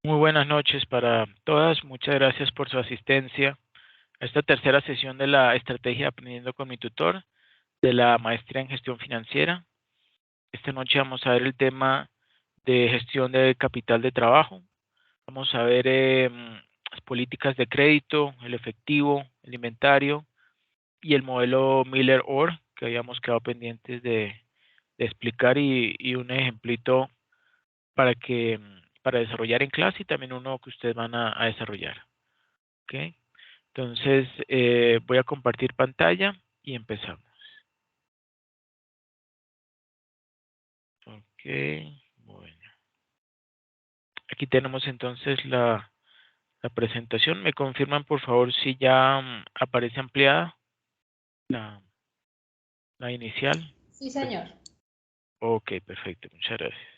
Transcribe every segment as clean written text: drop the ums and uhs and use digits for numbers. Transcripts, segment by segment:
Muy buenas noches para todas. Muchas gracias por su asistencia a esta tercera sesión de la estrategia Aprendiendo con mi tutor de la maestría en gestión financiera. Esta noche vamos a ver el tema de gestión de capital de trabajo. Vamos a ver las políticas de crédito, el efectivo, el inventario y el modelo Miller-Orr que habíamos quedado pendientes de explicar y un ejemplito para desarrollar en clase y también uno que ustedes van a desarrollar. ¿Ok? Entonces, voy a compartir pantalla y empezamos. Ok, bueno. Aquí tenemos entonces la presentación. ¿Me confirman, por favor, si ya aparece ampliada la, la inicial? Sí, señor. Ok, perfecto. Muchas gracias.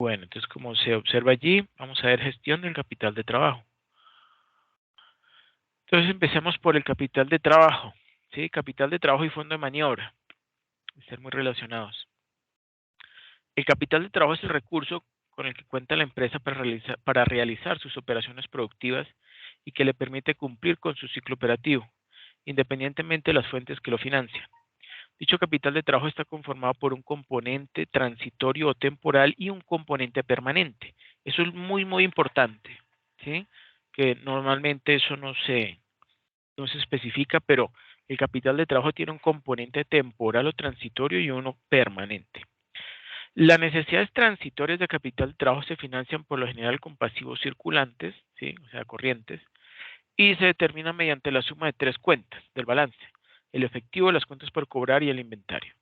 Bueno, entonces, como se observa allí, vamos a ver gestión del capital de trabajo. Entonces, empecemos por el capital de trabajo. ¿Sí? Capital de trabajo y fondo de maniobra. Están muy relacionados. El capital de trabajo es el recurso con el que cuenta la empresa para realizar sus operaciones productivas y que le permite cumplir con su ciclo operativo, independientemente de las fuentes que lo financian. Dicho capital de trabajo está conformado por un componente transitorio o temporal y un componente permanente. Eso es muy importante, ¿sí? Que normalmente eso no se especifica, pero el capital de trabajo tiene un componente temporal o transitorio y uno permanente. Las necesidades transitorias de capital de trabajo se financian por lo general con pasivos circulantes, ¿sí? O sea, corrientes, y se determinan mediante la suma de tres cuentas del balance: el efectivo, las cuentas por cobrar y el inventario.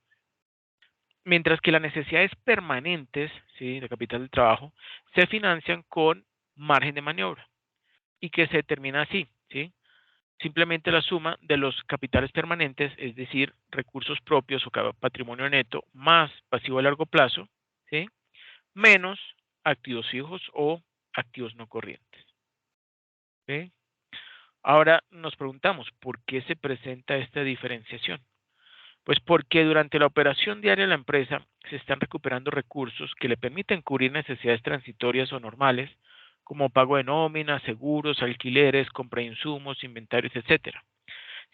Mientras que las necesidades permanentes, ¿sí? De capital de trabajo se financian con margen de maniobra y que se determina así, ¿sí? Simplemente la suma de los capitales permanentes, es decir, recursos propios o patrimonio neto más pasivo a largo plazo, ¿sí? Menos activos fijos o activos no corrientes. ¿Okay? Ahora nos preguntamos, ¿por qué se presenta esta diferenciación? Pues porque durante la operación diaria de la empresa se están recuperando recursos que le permiten cubrir necesidades transitorias o normales, como pago de nóminas, seguros, alquileres, compra de insumos, inventarios, etcétera.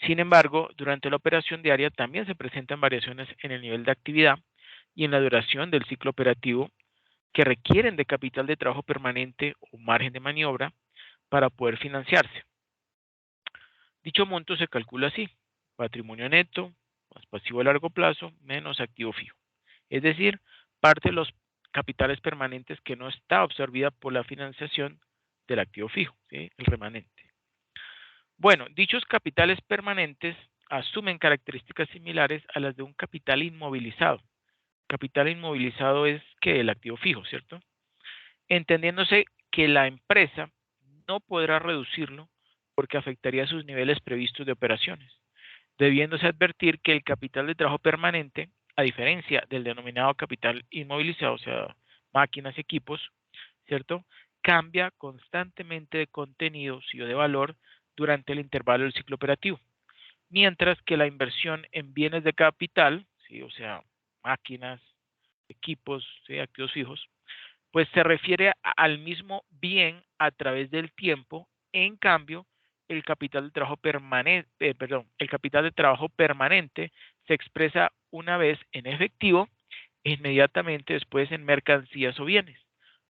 Sin embargo, durante la operación diaria también se presentan variaciones en el nivel de actividad y en la duración del ciclo operativo que requieren de capital de trabajo permanente o margen de maniobra para poder financiarse. Dicho monto se calcula así: patrimonio neto más pasivo a largo plazo menos activo fijo. Es decir, parte de los capitales permanentes que no está absorbida por la financiación del activo fijo, ¿sí? El remanente. Bueno, dichos capitales permanentes asumen características similares a las de un capital inmovilizado. Capital inmovilizado es que el activo fijo, ¿cierto? Entendiéndose que la empresa no podrá reducirlo porque afectaría sus niveles previstos de operaciones, debiéndose advertir que el capital de trabajo permanente, a diferencia del denominado capital inmovilizado, o sea, máquinas y equipos, ¿cierto? Cambia constantemente de contenido o de valor durante el intervalo del ciclo operativo, mientras que la inversión en bienes de capital, ¿sí? O sea, máquinas, equipos, ¿sí? Activos fijos, pues se refiere al mismo bien a través del tiempo. En cambio, el capital de trabajo permanente, el capital de trabajo permanente se expresa una vez en efectivo, inmediatamente después en mercancías o bienes,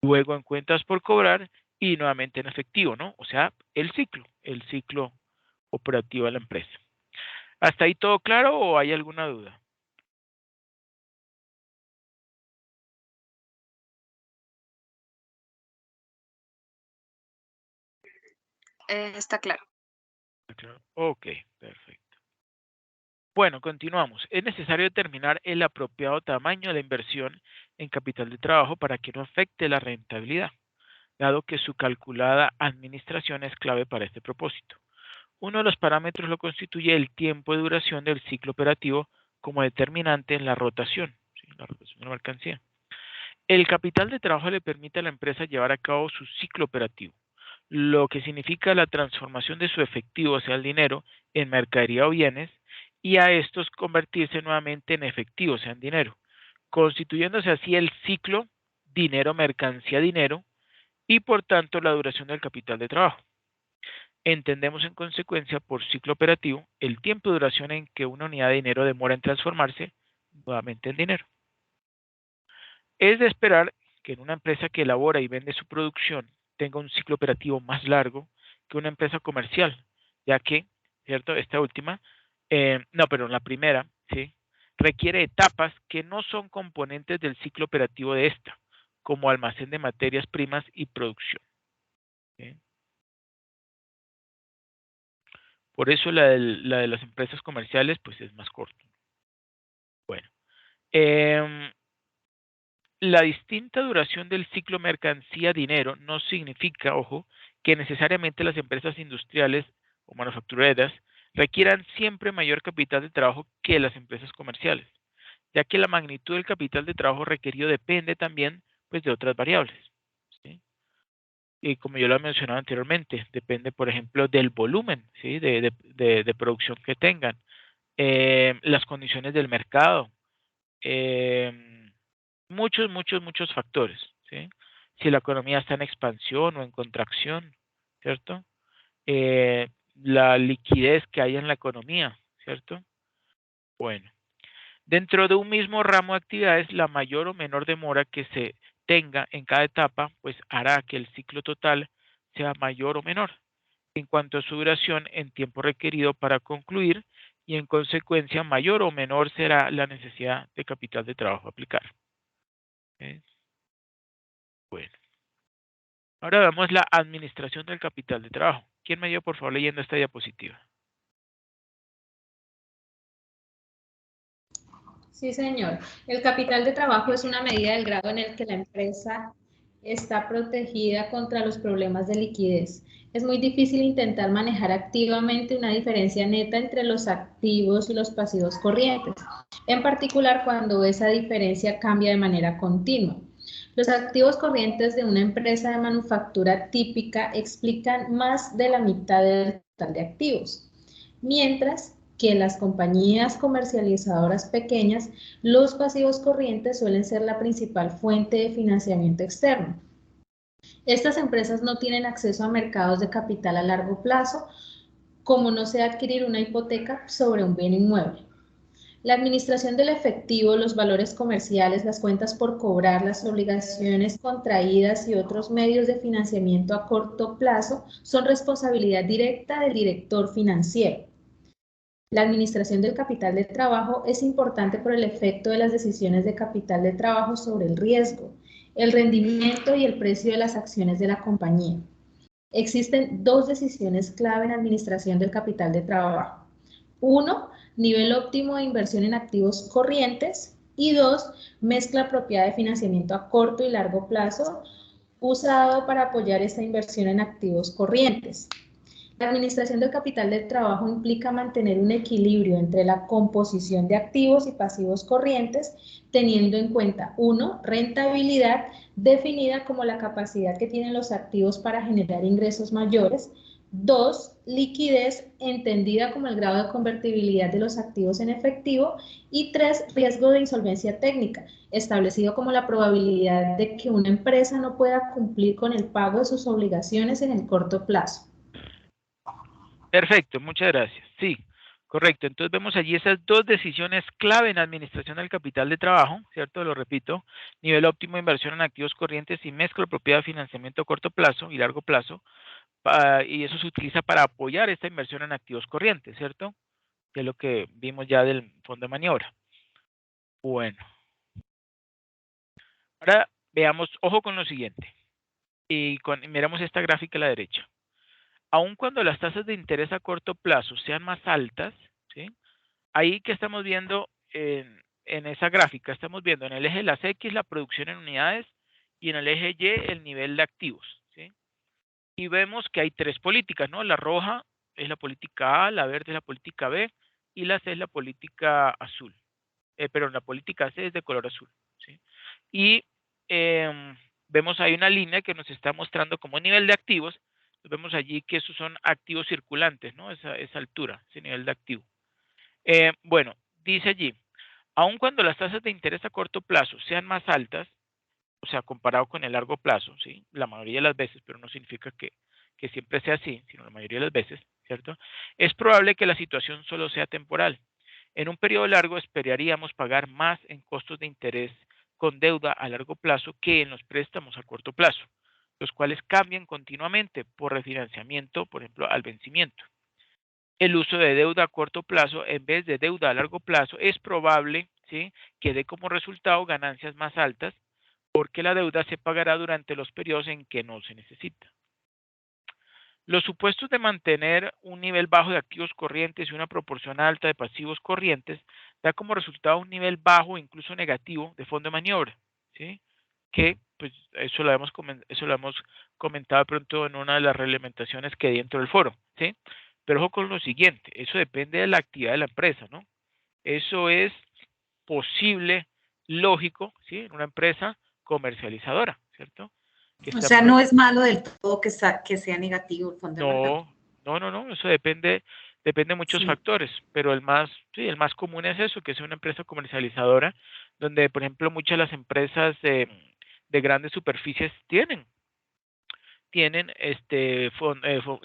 luego en cuentas por cobrar y nuevamente en efectivo, ¿no? O sea, el ciclo operativo de la empresa. ¿Hasta ahí todo claro o hay alguna duda? Está claro. Claro. Ok, perfecto. Bueno, continuamos. Es necesario determinar el apropiado tamaño de la inversión en capital de trabajo para que no afecte la rentabilidad, dado que su calculada administración es clave para este propósito. Uno de los parámetros lo constituye el tiempo de duración del ciclo operativo como determinante en la rotación, ¿sí? La rotación de la mercancía. El capital de trabajo le permite a la empresa llevar a cabo su ciclo operativo, lo que significa la transformación de su efectivo, o sea, el dinero, en mercadería o bienes, y a estos convertirse nuevamente en efectivo, o sea, en dinero, constituyéndose así el ciclo dinero, mercancía, dinero, y por tanto la duración del capital de trabajo. Entendemos en consecuencia por ciclo operativo el tiempo de duración en que una unidad de dinero demora en transformarse nuevamente en dinero. Es de esperar que en una empresa que elabora y vende su producción tenga un ciclo operativo más largo que una empresa comercial, ya que, ¿cierto? Esta última, la primera, ¿sí? Requiere etapas que no son componentes del ciclo operativo de esta, como almacén de materias primas y producción. ¿Sí? Por eso la de las empresas comerciales, pues es más corto. Bueno, la distinta duración del ciclo mercancía-dinero no significa, ojo, que necesariamente las empresas industriales o manufactureras requieran siempre mayor capital de trabajo que las empresas comerciales, ya que la magnitud del capital de trabajo requerido depende también, pues, de otras variables, ¿sí? Y como yo lo he mencionado anteriormente, depende, por ejemplo, del volumen, ¿sí? de producción que tengan, las condiciones del mercado, muchos factores, ¿sí? Si la economía está en expansión o en contracción, ¿cierto? La liquidez que hay en la economía, ¿cierto? Bueno, dentro de un mismo ramo de actividades, la mayor o menor demora que se tenga en cada etapa, pues hará que el ciclo total sea mayor o menor en cuanto a su duración en tiempo requerido para concluir y en consecuencia mayor o menor será la necesidad de capital de trabajo a aplicar. ¿Ok? Bueno, ahora vemos la administración del capital de trabajo. ¿Quién me dio, por favor, leyendo esta diapositiva? Sí, señor. El capital de trabajo es una medida del grado en el que la empresa está protegida contra los problemas de liquidez. Es muy difícil intentar manejar activamente una diferencia neta entre los activos y los pasivos corrientes, en particular cuando esa diferencia cambia de manera continua. Los activos corrientes de una empresa de manufactura típica explican más de la mitad del total de activos, mientras que las compañías comercializadoras pequeñas, los pasivos corrientes suelen ser la principal fuente de financiamiento externo. Estas empresas no tienen acceso a mercados de capital a largo plazo, como no sea adquirir una hipoteca sobre un bien inmueble. La administración del efectivo, los valores comerciales, las cuentas por cobrar, las obligaciones contraídas y otros medios de financiamiento a corto plazo son responsabilidad directa del director financiero. La administración del capital de trabajo es importante por el efecto de las decisiones de capital de trabajo sobre el riesgo, el rendimiento y el precio de las acciones de la compañía. Existen dos decisiones clave en administración del capital de trabajo. Uno, nivel óptimo de inversión en activos corrientes. Y dos, mezcla apropiada de financiamiento a corto y largo plazo usado para apoyar esta inversión en activos corrientes. La administración del capital de trabajo implica mantener un equilibrio entre la composición de activos y pasivos corrientes, teniendo en cuenta, uno, rentabilidad, definida como la capacidad que tienen los activos para generar ingresos mayores. Dos, liquidez, entendida como el grado de convertibilidad de los activos en efectivo. Y tres, riesgo de insolvencia técnica, establecido como la probabilidad de que una empresa no pueda cumplir con el pago de sus obligaciones en el corto plazo. Perfecto, muchas gracias. Sí, correcto. Entonces vemos allí esas dos decisiones clave en administración del capital de trabajo, ¿cierto? Lo repito, nivel óptimo de inversión en activos corrientes y mezcla propiedad de financiamiento a corto plazo y largo plazo, y eso se utiliza para apoyar esta inversión en activos corrientes, ¿cierto? Que es lo que vimos ya del fondo de maniobra. Bueno, ahora veamos, ojo con lo siguiente, y miramos esta gráfica a la derecha. Aun cuando las tasas de interés a corto plazo sean más altas, ¿sí? Ahí que estamos viendo en esa gráfica, estamos viendo en el eje de las X la producción en unidades y en el eje Y el nivel de activos, ¿sí? Y vemos que hay tres políticas, ¿no? La roja es la política A, la verde es la política B y la C es la política azul. Pero la política C es de color azul, ¿sí? Y vemos ahí una línea que nos está mostrando como nivel de activos. Vemos allí que esos son activos circulantes, ¿no? Esa altura, ese nivel de activo. Bueno, dice allí, aun cuando las tasas de interés a corto plazo sean más altas, o sea, comparado con el largo plazo, ¿sí? La mayoría de las veces, pero no significa que siempre sea así, sino la mayoría de las veces, ¿cierto? Es probable que la situación solo sea temporal. En un periodo largo esperaríamos pagar más en costos de interés con deuda a largo plazo que en los préstamos a corto plazo, los cuales cambian continuamente por refinanciamiento, por ejemplo, al vencimiento. El uso de deuda a corto plazo en vez de deuda a largo plazo es probable, ¿sí?, que dé como resultado ganancias más altas porque la deuda se pagará durante los periodos en que no se necesita. Los supuestos de mantener un nivel bajo de activos corrientes y una proporción alta de pasivos corrientes da como resultado un nivel bajo, incluso negativo, de fondo de maniobra, ¿sí? Que pues eso lo hemos comentado de pronto en una de las reglamentaciones que hay dentro del foro, ¿sí? Pero ojo con lo siguiente, eso depende de la actividad de la empresa, ¿no? Eso es posible, lógico, ¿sí? En una empresa comercializadora, ¿cierto? Que O está sea, no es malo del todo que sea negativo el fondo de mercado. No, eso depende de muchos Sí. factores, pero el más común es eso, que sea una empresa comercializadora, donde, por ejemplo, muchas de las empresas de grandes superficies tienen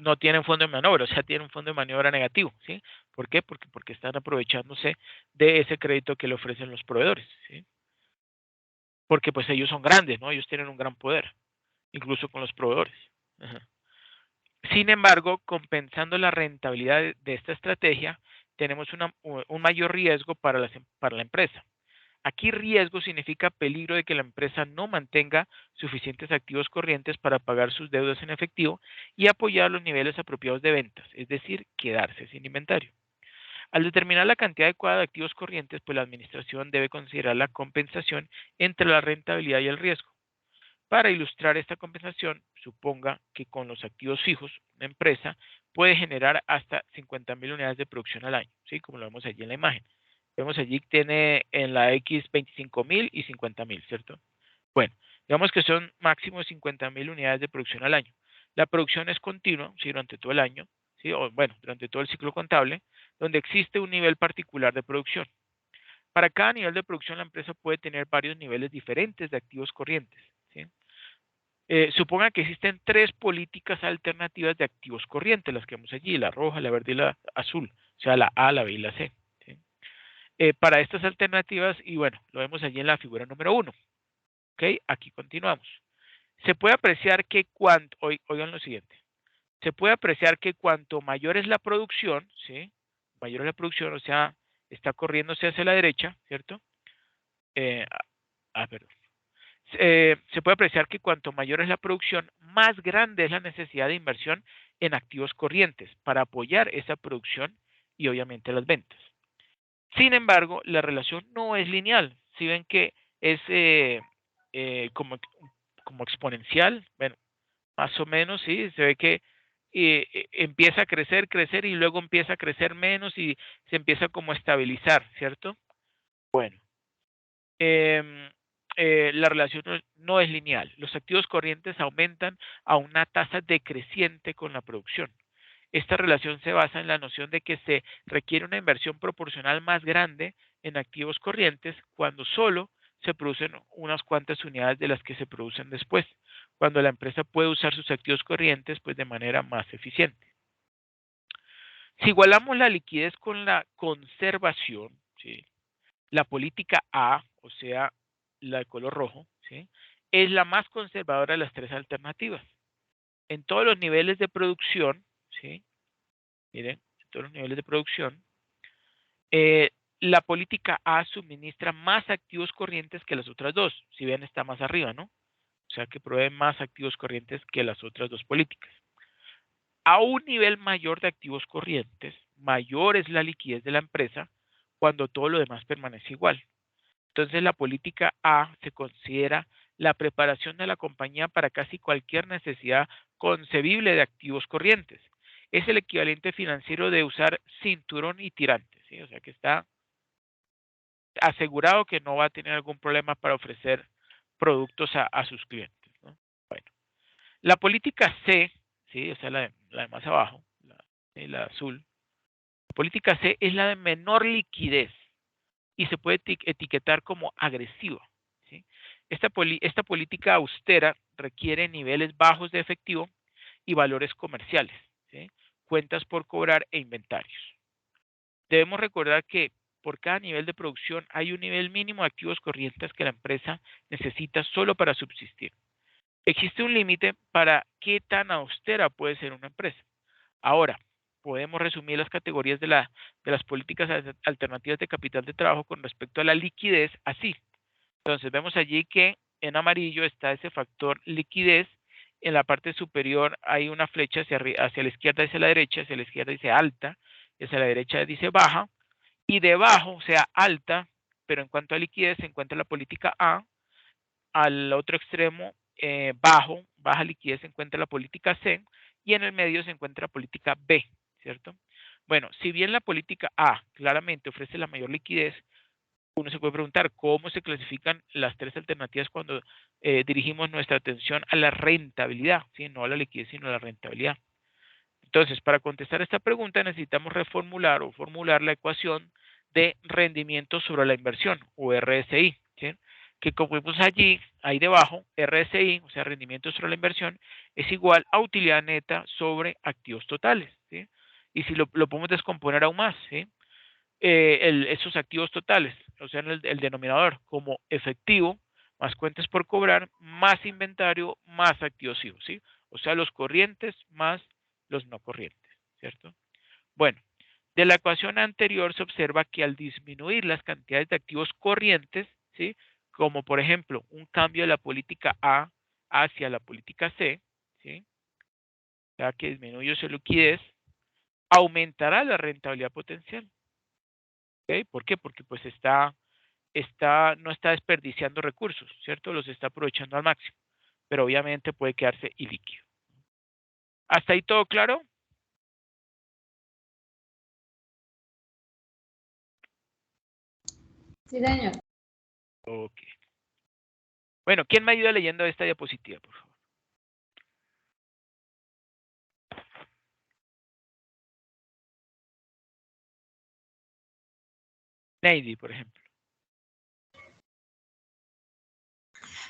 no tienen fondo de maniobra, o sea, tienen un fondo de maniobra negativo, ¿sí? ¿Por qué? Porque están aprovechándose de ese crédito que le ofrecen los proveedores, ¿sí? Porque pues ellos son grandes, ¿no? Ellos tienen un gran poder, incluso con los proveedores. Ajá. Sin embargo, compensando la rentabilidad de esta estrategia, tenemos un mayor riesgo para la empresa. Aquí riesgo significa peligro de que la empresa no mantenga suficientes activos corrientes para pagar sus deudas en efectivo y apoyar los niveles apropiados de ventas, es decir, quedarse sin inventario. Al determinar la cantidad adecuada de activos corrientes, pues la administración debe considerar la compensación entre la rentabilidad y el riesgo. Para ilustrar esta compensación, suponga que con los activos fijos, una empresa puede generar hasta 50.000 unidades de producción al año, ¿sí? Como lo vemos allí en la imagen. Vemos allí que tiene en la X 25.000 y 50.000, ¿cierto? Bueno, digamos que son máximo 50.000 unidades de producción al año. La producción es continua, ¿sí?, durante todo el año, ¿sí? O, bueno, durante todo el ciclo contable, donde existe un nivel particular de producción. Para cada nivel de producción, la empresa puede tener varios niveles diferentes de activos corrientes, ¿sí? Suponga que existen 3 políticas alternativas de activos corrientes, las que vemos allí, la roja, la verde y la azul, o sea, la A, la B y la C, ¿sí? Para estas alternativas, y bueno, lo vemos allí en la figura número 1. ¿Ok? Aquí continuamos. Se puede apreciar que oigan lo siguiente, se puede apreciar que cuanto mayor es la producción, ¿sí? Mayor es la producción, o sea, está corriéndose hacia la derecha, ¿cierto? Perdón. Se puede apreciar que cuanto mayor es la producción, más grande es la necesidad de inversión en activos corrientes para apoyar esa producción y obviamente las ventas. Sin embargo, la relación no es lineal. Si ven que es como exponencial, bueno, más o menos, sí, se ve que empieza a crecer y luego empieza a crecer menos y se empieza como a estabilizar, ¿cierto? Bueno, em, la relación no es lineal. Los activos corrientes aumentan a una tasa decreciente con la producción. Esta relación se basa en la noción de que se requiere una inversión proporcional más grande en activos corrientes cuando solo se producen unas cuantas unidades de las que se producen después, cuando la empresa puede usar sus activos corrientes pues de manera más eficiente. Si igualamos la liquidez con la conservación, ¿sí?, la política A, o sea, la de color rojo, ¿sí?, es la más conservadora de las 3 alternativas. En todos los niveles de producción, ¿sí?, miren, en todos los niveles de producción, la política A suministra más activos corrientes que las otras dos. Si ven, está más arriba, ¿no? O sea, que provee más activos corrientes que las otras dos políticas. A un nivel mayor de activos corrientes, mayor es la liquidez de la empresa cuando todo lo demás permanece igual. Entonces, la política A se considera la preparación de la compañía para casi cualquier necesidad concebible de activos corrientes. Es el equivalente financiero de usar cinturón y tirante, ¿sí? O sea, que está asegurado que no va a tener algún problema para ofrecer productos a sus clientes, ¿no? Bueno, la política C, ¿sí?, o sea, la de más abajo, la azul. La política C es la de menor liquidez y se puede etiquetar como agresiva, ¿sí? Esta política austera requiere niveles bajos de efectivo y valores comerciales, ¿sí? Cuentas por cobrar e inventarios. Debemos recordar que por cada nivel de producción hay un nivel mínimo de activos corrientes que la empresa necesita solo para subsistir. Existe un límite para qué tan austera puede ser una empresa. Ahora, podemos resumir las categorías de las políticas alternativas de capital de trabajo con respecto a la liquidez así. Entonces, vemos allí que en amarillo está ese factor liquidez. En la parte superior hay una flecha hacia la izquierda dice la derecha, hacia la izquierda dice alta, hacia la derecha dice baja, y debajo, o sea, alta, pero en cuanto a liquidez se encuentra la política A, al otro extremo, baja liquidez, se encuentra la política C, y en el medio se encuentra la política B, ¿cierto? Bueno, si bien la política A claramente ofrece la mayor liquidez, uno se puede preguntar cómo se clasifican las tres alternativas cuando dirigimos nuestra atención a la rentabilidad, ¿sí? No a la liquidez, sino a la rentabilidad. Entonces, para contestar esta pregunta necesitamos reformular o formular la ecuación de rendimiento sobre la inversión, o RSI, ¿sí? Que como vemos allí, ahí debajo, RSI, o sea, rendimiento sobre la inversión, es igual a utilidad neta sobre activos totales, ¿sí? Y si lo podemos descomponer aún más, ¿sí? Esos activos totales, o sea, en el denominador, como efectivo, más cuentas por cobrar, más inventario, más activos fijos, ¿sí? O sea, los corrientes más los no corrientes, ¿cierto? Bueno, de la ecuación anterior se observa que al disminuir las cantidades de activos corrientes, ¿sí? Como por ejemplo, un cambio de la política A hacia la política C, ¿sí? O sea, que disminuye su liquidez, aumentará la rentabilidad potencial. ¿Okay? ¿Por qué? Porque pues no está desperdiciando recursos, ¿cierto? Los está aprovechando al máximo, pero obviamente puede quedarse ilíquido. ¿Hasta ahí todo claro? Sí, señor. Ok. Bueno, ¿quién me ayuda leyendo esta diapositiva, por favor? Neidy, por ejemplo.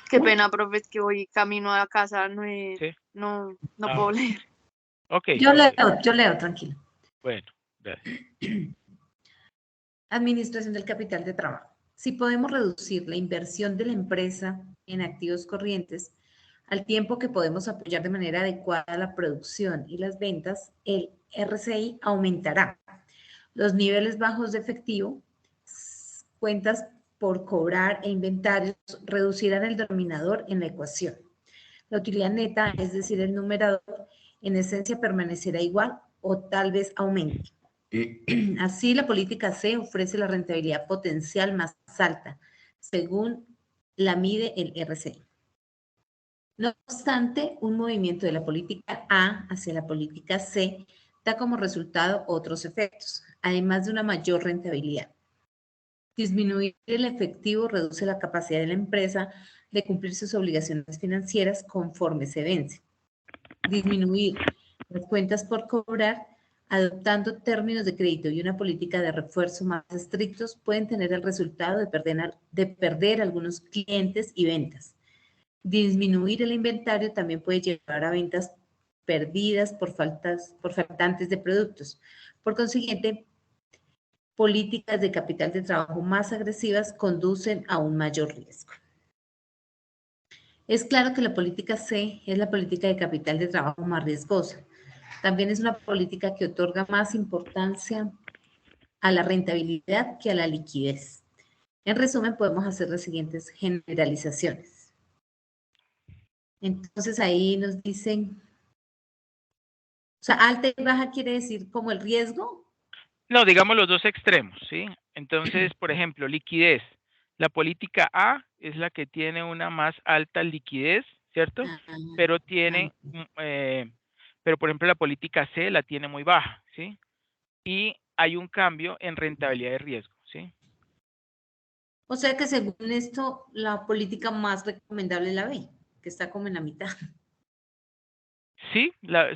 Qué pena, profe, es que voy camino a la casa, ¿Sí? no puedo leer. Ok. Yo leo, tranquilo. Bueno, gracias. Administración del capital de trabajo. Si podemos reducir la inversión de la empresa en activos corrientes, al tiempo que podemos apoyar de manera adecuada la producción y las ventas, el RCI aumentará. Los niveles bajos de efectivo, cuentas por cobrar e inventarios reducirán el denominador en la ecuación. La utilidad neta, es decir, el numerador, en esencia permanecerá igual o tal vez aumente. Así, la política C ofrece la rentabilidad potencial más alta, según la mide el RCI. No obstante, un movimiento de la política A hacia la política C da como resultado otros efectos, además de una mayor rentabilidad. Disminuir el efectivo reduce la capacidad de la empresa de cumplir sus obligaciones financieras conforme se vence. Disminuir las cuentas por cobrar, adoptando términos de crédito y una política de refuerzo más estrictos, pueden tener el resultado de perder algunos clientes y ventas. Disminuir el inventario también puede llevar a ventas perdidas por faltantes de productos. Por consiguiente, políticas de capital de trabajo más agresivas conducen a un mayor riesgo. Es claro que la política C es la política de capital de trabajo más riesgosa. También es una política que otorga más importancia a la rentabilidad que a la liquidez. En resumen, podemos hacer las siguientes generalizaciones. Entonces ahí nos dicen, o sea, alta y baja quiere decir como el riesgo. No, digamos los dos extremos, ¿sí? Entonces, por ejemplo, liquidez. La política A es la que tiene una más alta liquidez, ¿cierto? Pero pero por ejemplo la política C la tiene muy baja, ¿sí? Y hay un cambio en rentabilidad de riesgo, ¿sí? O sea que según esto, la política más recomendable es la B, que está como en la mitad. Sí,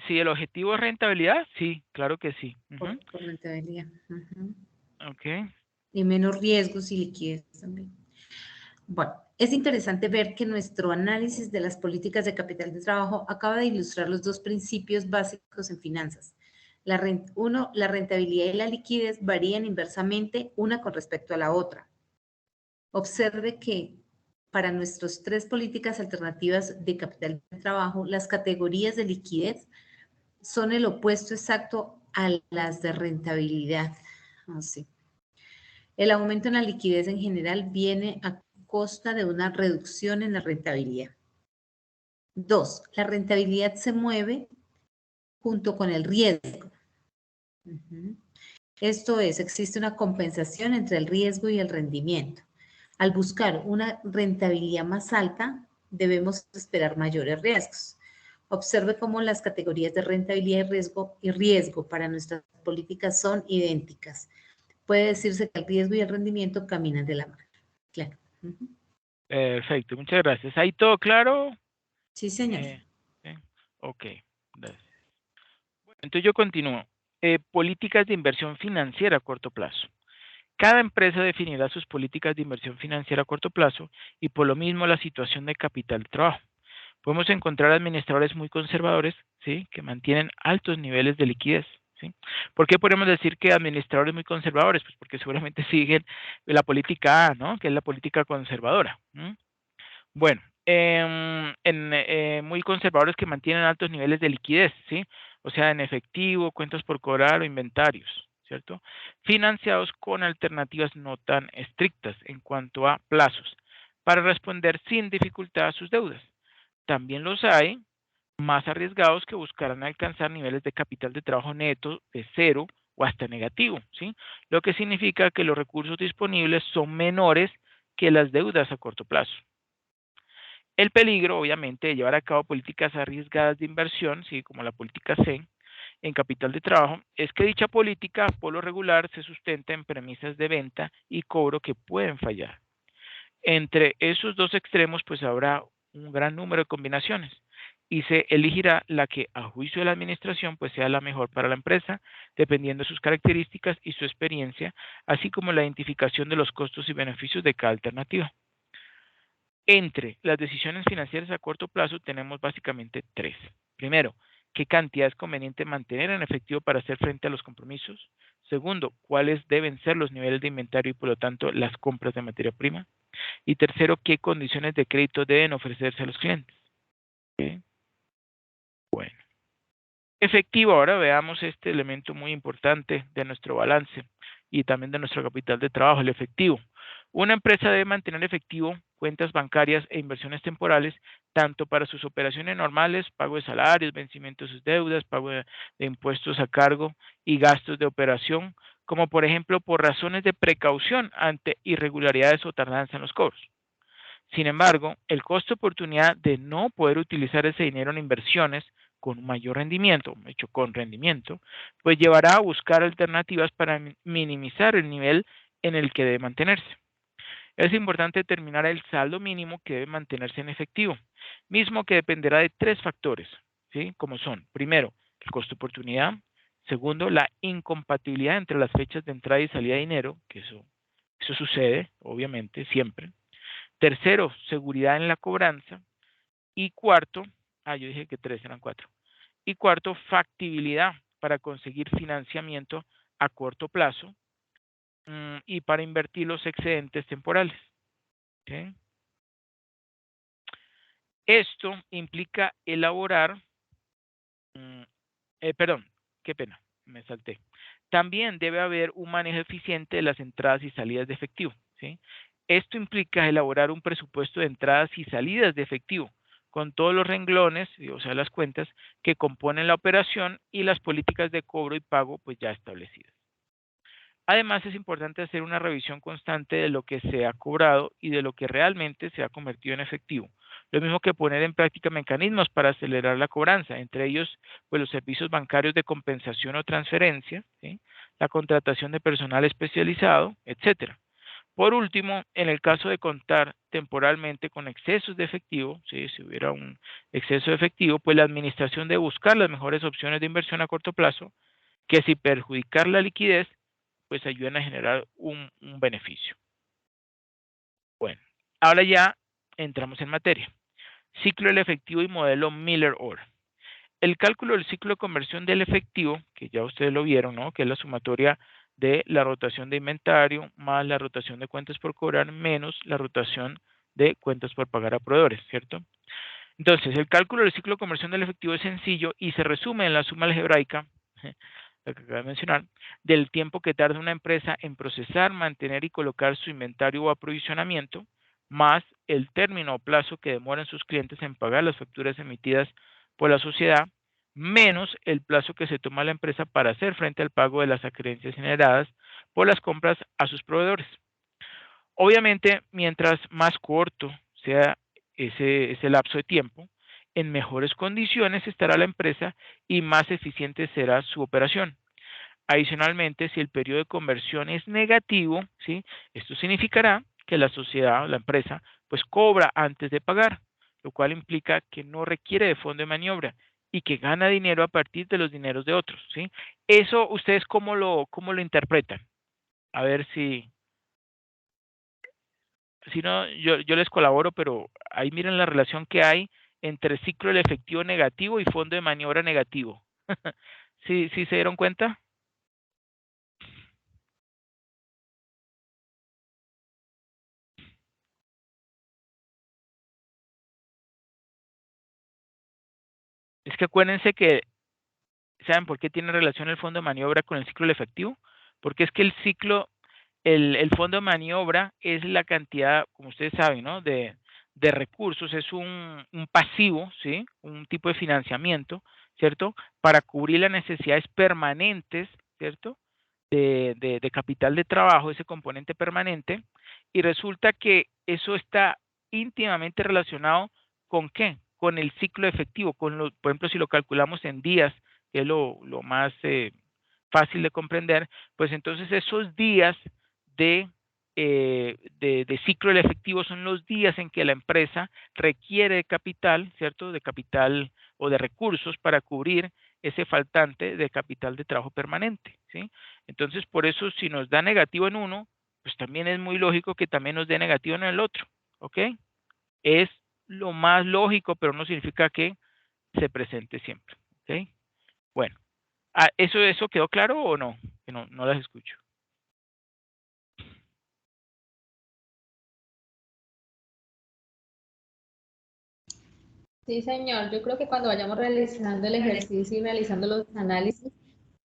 si el objetivo es rentabilidad, sí, claro que sí. Por rentabilidad. Ok. Y menos riesgos y liquidez también. Bueno, Es interesante ver que nuestro análisis de las políticas de capital de trabajo acaba de ilustrar los dos principios básicos en finanzas. La rentabilidad y la liquidez varían inversamente una con respecto a la otra. Observe que para nuestras tres políticas alternativas de capital de trabajo, las categorías de liquidez son el opuesto exacto a las de rentabilidad. Así. El aumento en la liquidez en general viene a costa de una reducción en la rentabilidad. 2. La rentabilidad se mueve junto con el riesgo. Esto es, existe una compensación entre el riesgo y el rendimiento. Al buscar una rentabilidad más alta, debemos esperar mayores riesgos. Observe cómo las categorías de rentabilidad y riesgo para nuestras políticas son idénticas. Puede decirse que el riesgo y el rendimiento caminan de la mano. Claro. Perfecto, muchas gracias. ¿Ahí todo claro? Sí, señor. Sí. Ok, gracias. Bueno, entonces yo continúo. Políticas de inversión financiera a corto plazo. Cada empresa definirá sus políticas de inversión financiera a corto plazo y por lo mismo la situación de capital de trabajo. Podemos encontrar administradores muy conservadores, ¿sí?, que mantienen altos niveles de liquidez, ¿sí? ¿Por qué podemos decir que administradores muy conservadores? Pues porque seguramente siguen la política A, ¿no?, que es la política conservadora. Bueno, muy conservadores que mantienen altos niveles de liquidez, ¿sí? O sea, en efectivo, cuentas por cobrar o inventarios, ¿cierto? Financiados con alternativas no tan estrictas en cuanto a plazos, para responder sin dificultad a sus deudas. También los hay más arriesgados que buscarán alcanzar niveles de capital de trabajo neto de cero o hasta negativo, ¿sí? Lo que significa que los recursos disponibles son menores que las deudas a corto plazo. El peligro, obviamente, de llevar a cabo políticas arriesgadas de inversión, ¿sí?, como la política C, en capital de trabajo, es que dicha política, por lo regular, se sustenta en premisas de venta y cobro que pueden fallar. Entre esos dos extremos, pues habrá un gran número de combinaciones y se elegirá la que, a juicio de la administración, pues sea la mejor para la empresa, dependiendo de sus características y su experiencia, así como la identificación de los costos y beneficios de cada alternativa. Entre las decisiones financieras a corto plazo tenemos básicamente tres. Primero, ¿qué cantidad es conveniente mantener en efectivo para hacer frente a los compromisos? Segundo, ¿cuáles deben ser los niveles de inventario y por lo tanto las compras de materia prima? Y tercero, ¿qué condiciones de crédito deben ofrecerse a los clientes? ¿Okay? Bueno. Efectivo, ahora veamos este elemento muy importante de nuestro balance y también de nuestro capital de trabajo, el efectivo. Una empresa debe mantener efectivo cuentas bancarias e inversiones temporales, tanto para sus operaciones normales, pago de salarios, vencimiento de sus deudas, pago de impuestos a cargo y gastos de operación, como por ejemplo por razones de precaución ante irregularidades o tardanza en los cobros. Sin embargo, el costo de oportunidad de no poder utilizar ese dinero en inversiones con un mayor rendimiento, hecho con rendimiento, pues llevará a buscar alternativas para minimizar el nivel en el que debe mantenerse. Es importante determinar el saldo mínimo que debe mantenerse en efectivo, mismo que dependerá de tres factores, ¿sí?, como son, primero, el costo de oportunidad; segundo, la incompatibilidad entre las fechas de entrada y salida de dinero, que eso sucede, obviamente, siempre; tercero, seguridad en la cobranza; y cuarto, yo dije que tres, eran cuatro; y cuarto, factibilidad para conseguir financiamiento a corto plazo y para invertir los excedentes temporales. ¿Okay? Esto implica elaborar, perdón, qué pena, me salté. También debe haber un manejo eficiente de las entradas y salidas de efectivo, ¿sí? Esto implica elaborar un presupuesto de entradas y salidas de efectivo, con todos los renglones, o sea, las cuentas que componen la operación y las políticas de cobro y pago pues ya establecidas. Además, es importante hacer una revisión constante de lo que se ha cobrado y de lo que realmente se ha convertido en efectivo. Lo mismo que poner en práctica mecanismos para acelerar la cobranza, entre ellos pues, los servicios bancarios de compensación o transferencia, ¿sí?, la contratación de personal especializado, etcétera. Por último, en el caso de contar temporalmente con excesos de efectivo, ¿sí?, si hubiera un exceso de efectivo, pues la administración debe buscar las mejores opciones de inversión a corto plazo que sin perjudicar la liquidez, pues ayudan a generar un beneficio. Bueno, ahora ya entramos en materia. Ciclo del efectivo y modelo Miller-Orr. El cálculo del ciclo de conversión del efectivo, que ya ustedes lo vieron, ¿no? Que es la sumatoria de la rotación de inventario más la rotación de cuentas por cobrar menos la rotación de cuentas por pagar a proveedores, ¿cierto? Entonces, el cálculo del ciclo de conversión del efectivo es sencillo y se resume en la suma algebraica, la que acabo de mencionar, del tiempo que tarda una empresa en procesar, mantener y colocar su inventario o aprovisionamiento, más el término o plazo que demoran sus clientes en pagar las facturas emitidas por la sociedad, menos el plazo que se toma la empresa para hacer frente al pago de las acreencias generadas por las compras a sus proveedores. Obviamente, mientras más corto sea ese lapso de tiempo, en mejores condiciones estará la empresa y más eficiente será su operación. Adicionalmente, si el periodo de conversión es negativo, ¿sí? Esto significará que la sociedad o la empresa pues cobra antes de pagar, lo cual implica que no requiere de fondo de maniobra y que gana dinero a partir de los dineros de otros, ¿sí? Eso ustedes cómo lo interpretan. A ver si no, yo les colaboro, pero ahí miren la relación que hay entre ciclo del efectivo negativo y fondo de maniobra negativo. ¿Sí se dieron cuenta? Es que acuérdense que, ¿saben por qué tiene relación el fondo de maniobra con el ciclo del efectivo? Porque es que el ciclo, el fondo de maniobra es la cantidad, como ustedes saben, ¿no? De recursos, es un pasivo, ¿sí? Un tipo de financiamiento, ¿cierto? Para cubrir las necesidades permanentes, ¿cierto? De capital de trabajo, ese componente permanente, y resulta que eso está íntimamente relacionado con ¿qué? Con el ciclo efectivo, por ejemplo, si lo calculamos en días, que es lo más fácil de comprender, pues entonces esos días de ciclo del efectivo son los días en que la empresa requiere de capital, ¿cierto? De capital o de recursos para cubrir ese faltante de capital de trabajo permanente, ¿sí? Entonces, por eso, si nos da negativo en uno, pues también es muy lógico que también nos dé negativo en el otro, ¿ok? Es lo más lógico, pero no significa que se presente siempre, ¿ok? Bueno, ¿eso quedó claro o no? Que no las escucho. Sí, señor. Yo creo que cuando vayamos realizando el ejercicio y realizando los análisis,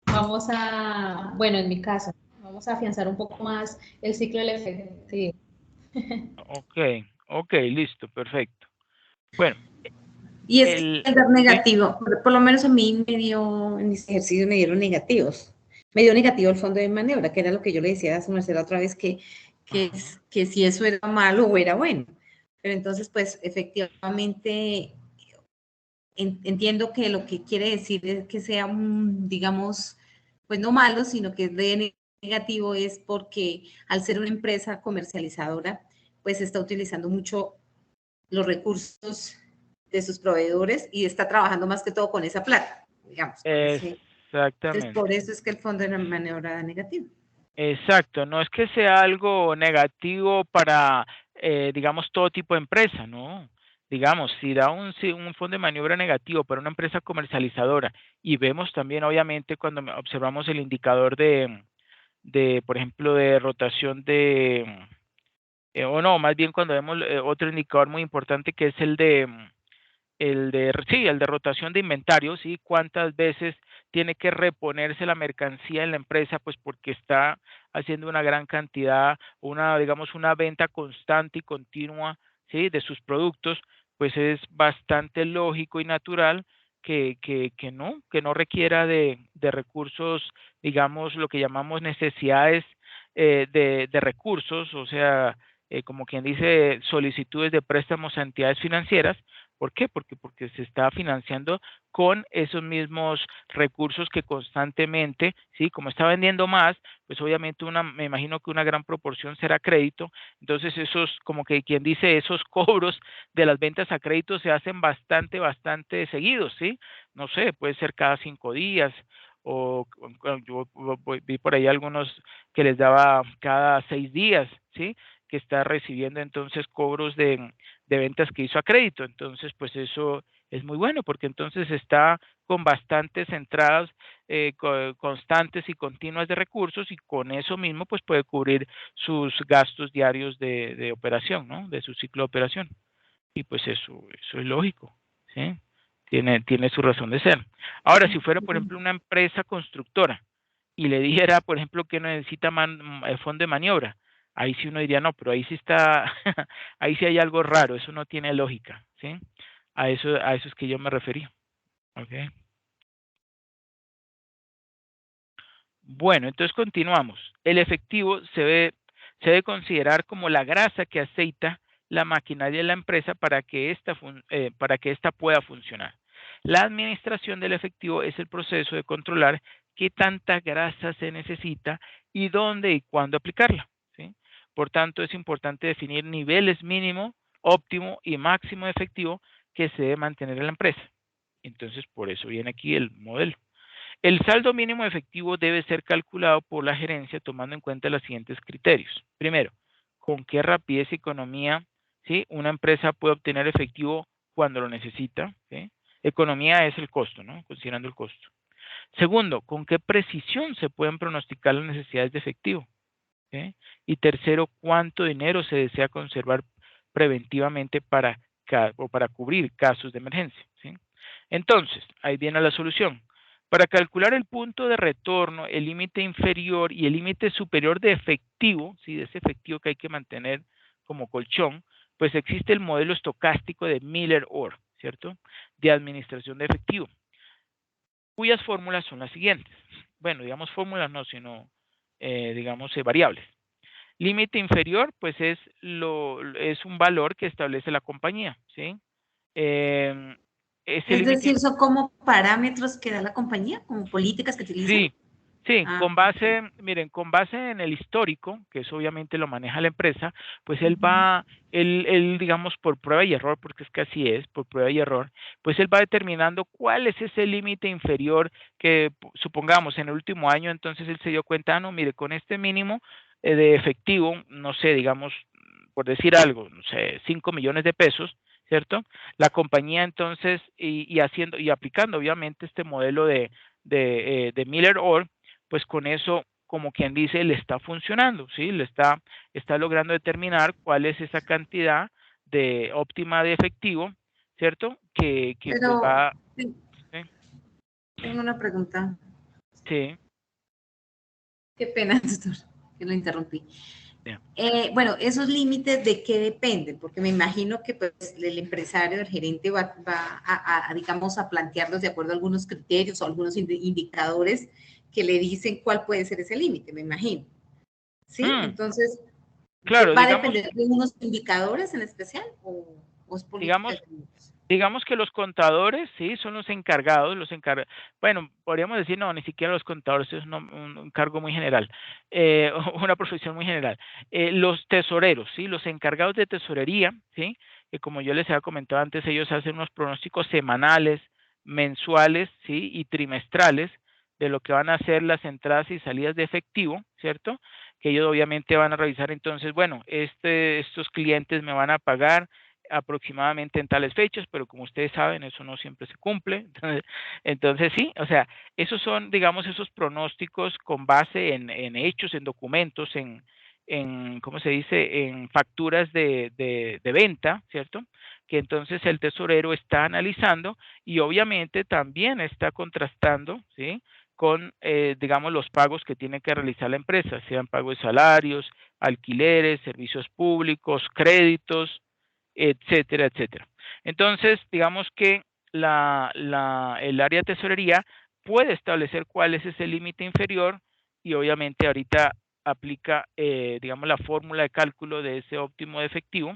vamos a, bueno, en mi caso, vamos a afianzar un poco más el ciclo del efectivo. Ok, listo, perfecto. Bueno, Y es que el dar ¿sí? negativo, por lo menos a mí en mis ejercicios me dieron negativos. Me dio negativo el fondo de maniobra, que era lo que yo le decía a su merced la otra vez, que si eso era malo o era bueno. Pero entonces, pues, efectivamente, entiendo que lo que quiere decir es que sea digamos, pues no malo, sino que es de negativo es porque al ser una empresa comercializadora, pues está utilizando mucho los recursos de sus proveedores y está trabajando más que todo con esa plata, digamos. Entonces, por Exactamente. eso es que el fondo de maniobra da negativo. Exacto, no es que sea algo negativo para, digamos, todo tipo de empresa, ¿no? Digamos, si da un fondo de maniobra negativo para una empresa comercializadora y vemos también, obviamente, cuando observamos el indicador por ejemplo, de rotación o no, más bien cuando vemos otro indicador muy importante que es el de rotación de inventario, ¿sí? Cuántas veces tiene que reponerse la mercancía en la empresa, pues porque está haciendo una gran cantidad, digamos, una venta constante y continua, ¿sí? De sus productos, pues es bastante lógico y natural que no requiera de recursos, digamos, lo que llamamos necesidades de recursos, o sea, como quien dice, solicitudes de préstamos a entidades financieras. ¿Por qué? Porque se está financiando con esos mismos recursos que constantemente, ¿sí? Como está vendiendo más, pues obviamente me imagino que una gran proporción será crédito. Entonces esos, como que quien dice, esos cobros de las ventas a crédito se hacen bastante seguidos, ¿sí? No sé, puede ser cada 5 días yo vi por ahí algunos que les daba cada 6 días, ¿sí? que está recibiendo entonces cobros de ventas que hizo a crédito. Entonces, pues eso es muy bueno porque entonces está con bastantes entradas constantes y continuas de recursos y con eso mismo pues puede cubrir sus gastos diarios de operación, ¿no? De su ciclo de operación. Y pues eso es lógico, ¿sí? Tiene su razón de ser. Ahora, si fuera, por ejemplo, una empresa constructora y le dijera, por ejemplo, que no necesita fondo de maniobra, ahí sí uno diría, no, pero ahí sí está, ahí sí hay algo raro, eso no tiene lógica, ¿sí? A eso es que yo me refería, ¿ok? Bueno, entonces continuamos. El efectivo se debe considerar como la grasa que aceita la maquinaria de la empresa para que ésta pueda funcionar. La administración del efectivo es el proceso de controlar qué tanta grasa se necesita y dónde y cuándo aplicarla, ¿sí? Por tanto, es importante definir niveles mínimo, óptimo y máximo de efectivo que se debe mantener en la empresa. Entonces, por eso viene aquí el modelo. El saldo mínimo efectivo debe ser calculado por la gerencia tomando en cuenta los siguientes criterios. Primero, con qué rapidez y economía, ¿sí?, una empresa puede obtener efectivo cuando lo necesita, ¿sí? Economía es el costo, ¿no? Considerando el costo. Segundo, con qué precisión se pueden pronosticar las necesidades de efectivo, ¿sí? Y tercero, cuánto dinero se desea conservar preventivamente para cubrir casos de emergencia, ¿sí? Entonces, ahí viene la solución. Para calcular el punto de retorno, el límite inferior y el límite superior de efectivo, ¿sí?, de ese efectivo que hay que mantener como colchón, pues existe el modelo estocástico de Miller-Orr, ¿cierto?, de administración de efectivo, cuyas fórmulas son las siguientes. Bueno, digamos fórmulas no, sino digamos variables. Límite inferior, pues es un valor que establece la compañía, ¿sí? Ese Es límite, decir, son como parámetros que da la compañía, como políticas que utilizan. sí, sí, Ah, con base, miren, con base en el histórico, que eso obviamente lo maneja la empresa, pues él, digamos, por prueba y error, porque es que así es, por prueba y error, pues él va determinando cuál es ese límite inferior que, supongamos, en el último año, entonces él se dio cuenta, no, mire, con este mínimo de efectivo, no sé, digamos, por decir algo, no sé, 5 millones de pesos, ¿cierto? La compañía entonces, y aplicando obviamente este modelo de Miller-Orr, pues con eso, como quien dice, le está funcionando, ¿sí? Está logrando determinar cuál es esa cantidad de óptima de efectivo, ¿cierto? Que pues pero va, sí, ¿sí? tengo una pregunta. Sí, Qué pena, doctor, que lo interrumpí. ya. Bueno, esos límites de qué dependen, porque me imagino que pues, el empresario, el gerente va digamos, a plantearlos de acuerdo a algunos criterios o algunos indicadores que le dicen cuál puede ser ese límite, me imagino. ¿Sí? Entonces, Claro, ¿va a depender de unos indicadores en especial o es política digamos, de clientes? Digamos que los contadores, sí, son los encargados, bueno, podríamos decir, no, ni siquiera los contadores, es un cargo muy general, una profesión muy general. Los tesoreros, sí, los encargados de tesorería, sí, que como yo les había comentado antes, ellos hacen unos pronósticos semanales, mensuales, sí, y trimestrales de lo que van a ser las entradas y salidas de efectivo, ¿cierto? Que ellos obviamente van a revisar entonces, bueno, estos clientes me van a pagar aproximadamente en tales fechas, pero como ustedes saben, eso no siempre se cumple. Entonces sí, o sea, esos son, digamos, esos pronósticos con base en hechos, en documentos, ¿cómo se dice?, en facturas de venta, ¿cierto? Que entonces el tesorero está analizando y obviamente también está contrastando, ¿sí?, con, digamos, los pagos que tiene que realizar la empresa, sean pagos de salarios, alquileres, servicios públicos, créditos, etcétera, etcétera. Entonces, digamos que el área de tesorería puede establecer cuál es ese límite inferior y obviamente ahorita aplica, digamos, la fórmula de cálculo de ese óptimo de efectivo,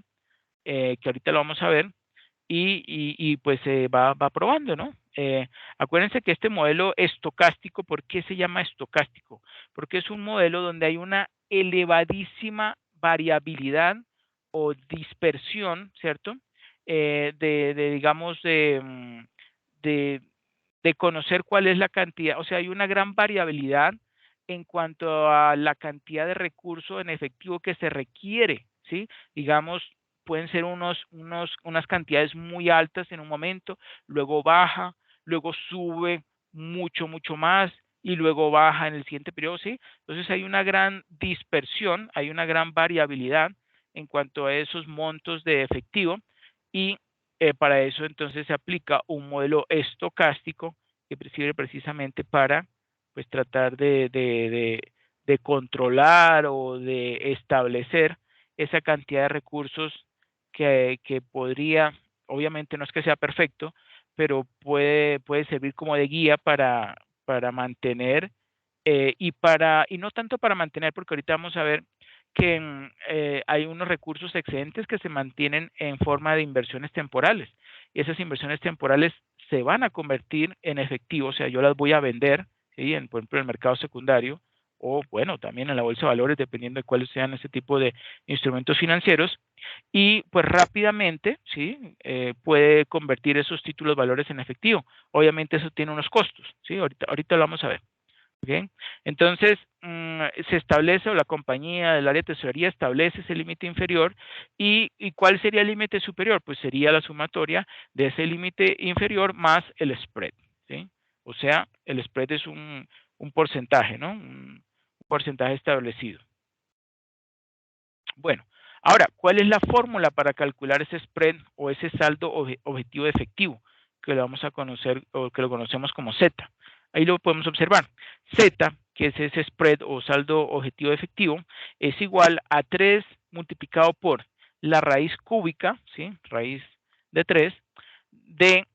que ahorita lo vamos a ver, y pues va probando, ¿no? Acuérdense que este modelo estocástico, ¿por qué se llama estocástico? Porque es un modelo donde hay una elevadísima variabilidad o dispersión, ¿cierto? Digamos, de, de conocer cuál es la cantidad, o sea, hay una gran variabilidad en cuanto a la cantidad de recursos en efectivo que se requiere, ¿sí? Digamos, pueden ser unas cantidades muy altas en un momento, luego baja, luego sube mucho, mucho más y luego baja en el siguiente periodo, ¿sí? Entonces hay una gran dispersión, hay una gran variabilidad en cuanto a esos montos de efectivo y para eso entonces se aplica un modelo estocástico que sirve precisamente para pues tratar de controlar o de establecer esa cantidad de recursos que podría, obviamente no es que sea perfecto, pero puede servir como de guía para mantener y no tanto para mantener, porque ahorita vamos a ver que hay unos recursos excedentes que se mantienen en forma de inversiones temporales. Y esas inversiones temporales se van a convertir en efectivo, o sea, yo las voy a vender, ¿sí? Por ejemplo, en el mercado secundario o, bueno, también en la bolsa de valores, dependiendo de cuáles sean ese tipo de instrumentos financieros. Y pues rápidamente, ¿sí? Puede convertir esos títulos valores en efectivo. Obviamente eso tiene unos costos, ¿sí? Ahorita lo vamos a ver. ¿Okay? Entonces, se establece, o la compañía del área de tesorería establece ese límite inferior. ¿Y cuál sería el límite superior? Pues sería la sumatoria de ese límite inferior más el spread, ¿sí? O sea, el spread es un porcentaje, ¿no? Un porcentaje establecido. Bueno, ahora, ¿cuál es la fórmula para calcular ese spread o ese saldo objetivo de efectivo? Que lo vamos a conocer o que lo conocemos como Z. Ahí lo podemos observar. Z, que es ese spread o saldo objetivo de efectivo, es igual a 3 multiplicado por la raíz cúbica, ¿sí? Raíz de 3, de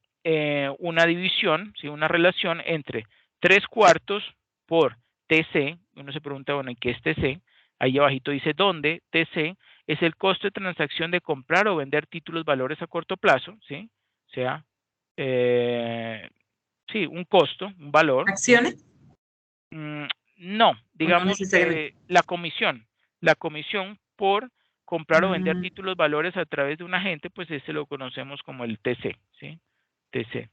una división, ¿sí? Una relación entre 3 cuartos por TC. Uno se pregunta, bueno, ¿y qué es TC? Ahí abajito dice dónde TC es el costo de transacción de comprar o vender títulos valores a corto plazo, ¿sí? O sea, sí, un costo, un valor. ¿Acciones? No, ¿O no digamos necesariamente? la comisión por comprar o vender Mm, títulos valores a través de un agente, pues ese lo conocemos como el TC, ¿sí? TC.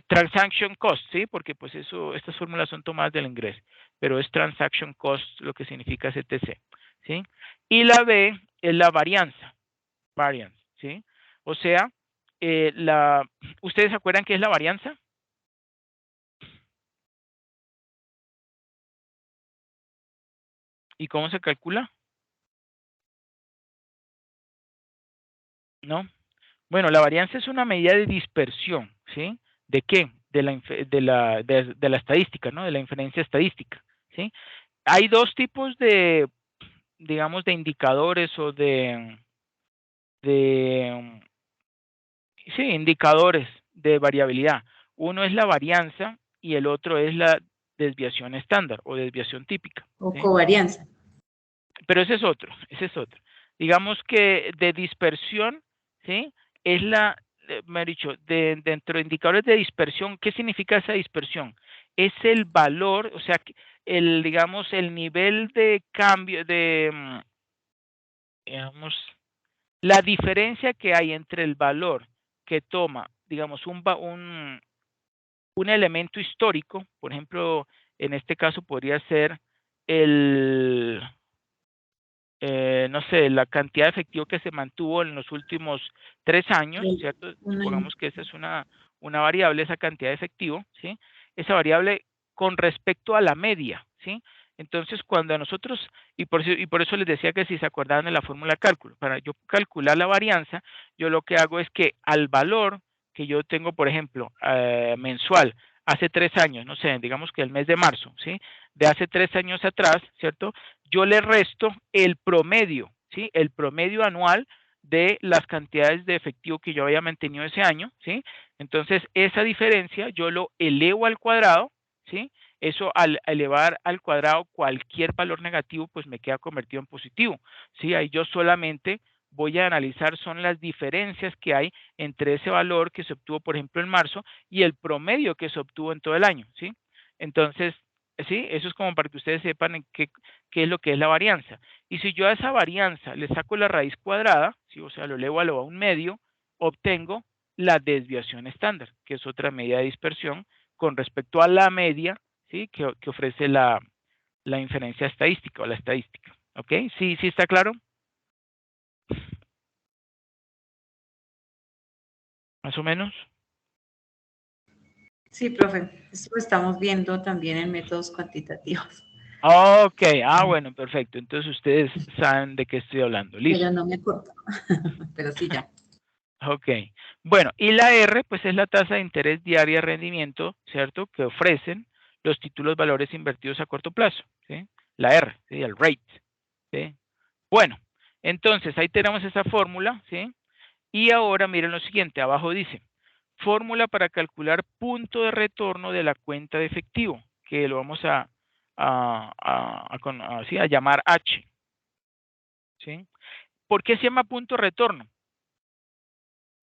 Transaction cost, ¿sí? Porque pues eso, estas fórmulas son tomadas del inglés, pero es transaction cost lo que significa ese TC, ¿sí? Y la B es la variance, ¿sí? O sea, ¿ustedes se acuerdan qué es la varianza? ¿Y cómo se calcula? ¿No? Bueno, la varianza es una medida de dispersión, ¿sí? ¿De qué? De la estadística, ¿no? De la inferencia estadística, ¿sí? Hay dos tipos de, digamos, de indicadores o de sí, indicadores de variabilidad. Uno es la varianza y el otro es la desviación estándar o desviación típica, o ¿sí? covarianza. Pero ese es otro, ese es otro. Digamos que de dispersión, ¿sí? Es me he dicho, dentro de indicadores de dispersión, ¿qué significa esa dispersión? Es el valor, o sea, digamos, el nivel de cambio digamos, la diferencia que hay entre el valor que toma, digamos, un elemento histórico, por ejemplo, en este caso podría ser el, no sé, la cantidad de efectivo que se mantuvo en los últimos 3 años, ¿cierto? Un año. Supongamos que esa es una variable, esa cantidad de efectivo, ¿sí? Esa variable con respecto a la media, ¿sí? Entonces, cuando a nosotros, y por eso les decía que si se acordaban de la fórmula de cálculo, para yo calcular la varianza, yo lo que hago es que al valor que yo tengo, por ejemplo, mensual, hace 3 años, no sé, digamos que el mes de marzo, ¿sí? De hace 3 años atrás, ¿cierto? Yo le resto el promedio, ¿sí? El promedio anual de las cantidades de efectivo que yo había mantenido ese año, ¿sí? Entonces, esa diferencia yo lo elevo al cuadrado, ¿sí? Eso al elevar al cuadrado cualquier valor negativo, pues me queda convertido en positivo, ¿sí? Ahí yo solamente voy a analizar son las diferencias que hay entre ese valor que se obtuvo, por ejemplo, en marzo y el promedio que se obtuvo en todo el año, ¿sí? Entonces, sí, eso es como para que ustedes sepan en qué es lo que es la varianza. Y si yo a esa varianza le saco la raíz cuadrada, ¿sí? O sea, lo elevo a un medio, obtengo la desviación estándar, que es otra medida de dispersión con respecto a la media, ¿sí? Que ofrece la inferencia estadística o la estadística. ¿Ok? ¿Sí está claro? más o menos. Sí, profe, eso lo estamos viendo también en métodos cuantitativos. Ok, bueno, perfecto. Entonces ustedes saben de qué estoy hablando. Listo. Pero no me acuerdo, pero sí ya. Ok. Bueno, y la R, pues es la tasa de interés diaria de rendimiento, ¿cierto? Que ofrecen los títulos valores invertidos a corto plazo, ¿sí? La R, ¿sí? El rate, ¿sí? Bueno, entonces ahí tenemos esa fórmula, ¿sí? Y ahora miren lo siguiente, abajo dice, fórmula para calcular punto de retorno de la cuenta de efectivo, que lo vamos a llamar H, ¿sí? ¿Por qué se llama punto de retorno?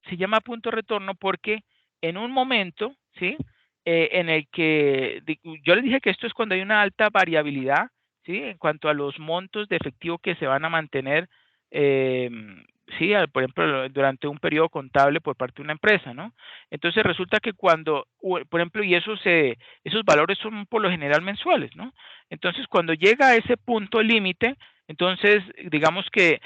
Se llama punto de retorno porque en un momento, ¿sí? En el que yo les dije que esto es cuando hay una alta variabilidad, ¿sí? En cuanto a los montos de efectivo que se van a mantener, sí, por ejemplo, durante un periodo contable por parte de una empresa, ¿no? Entonces resulta que cuando, por ejemplo, y esos valores son por lo general mensuales, ¿no? Entonces cuando llega a ese punto límite, entonces digamos que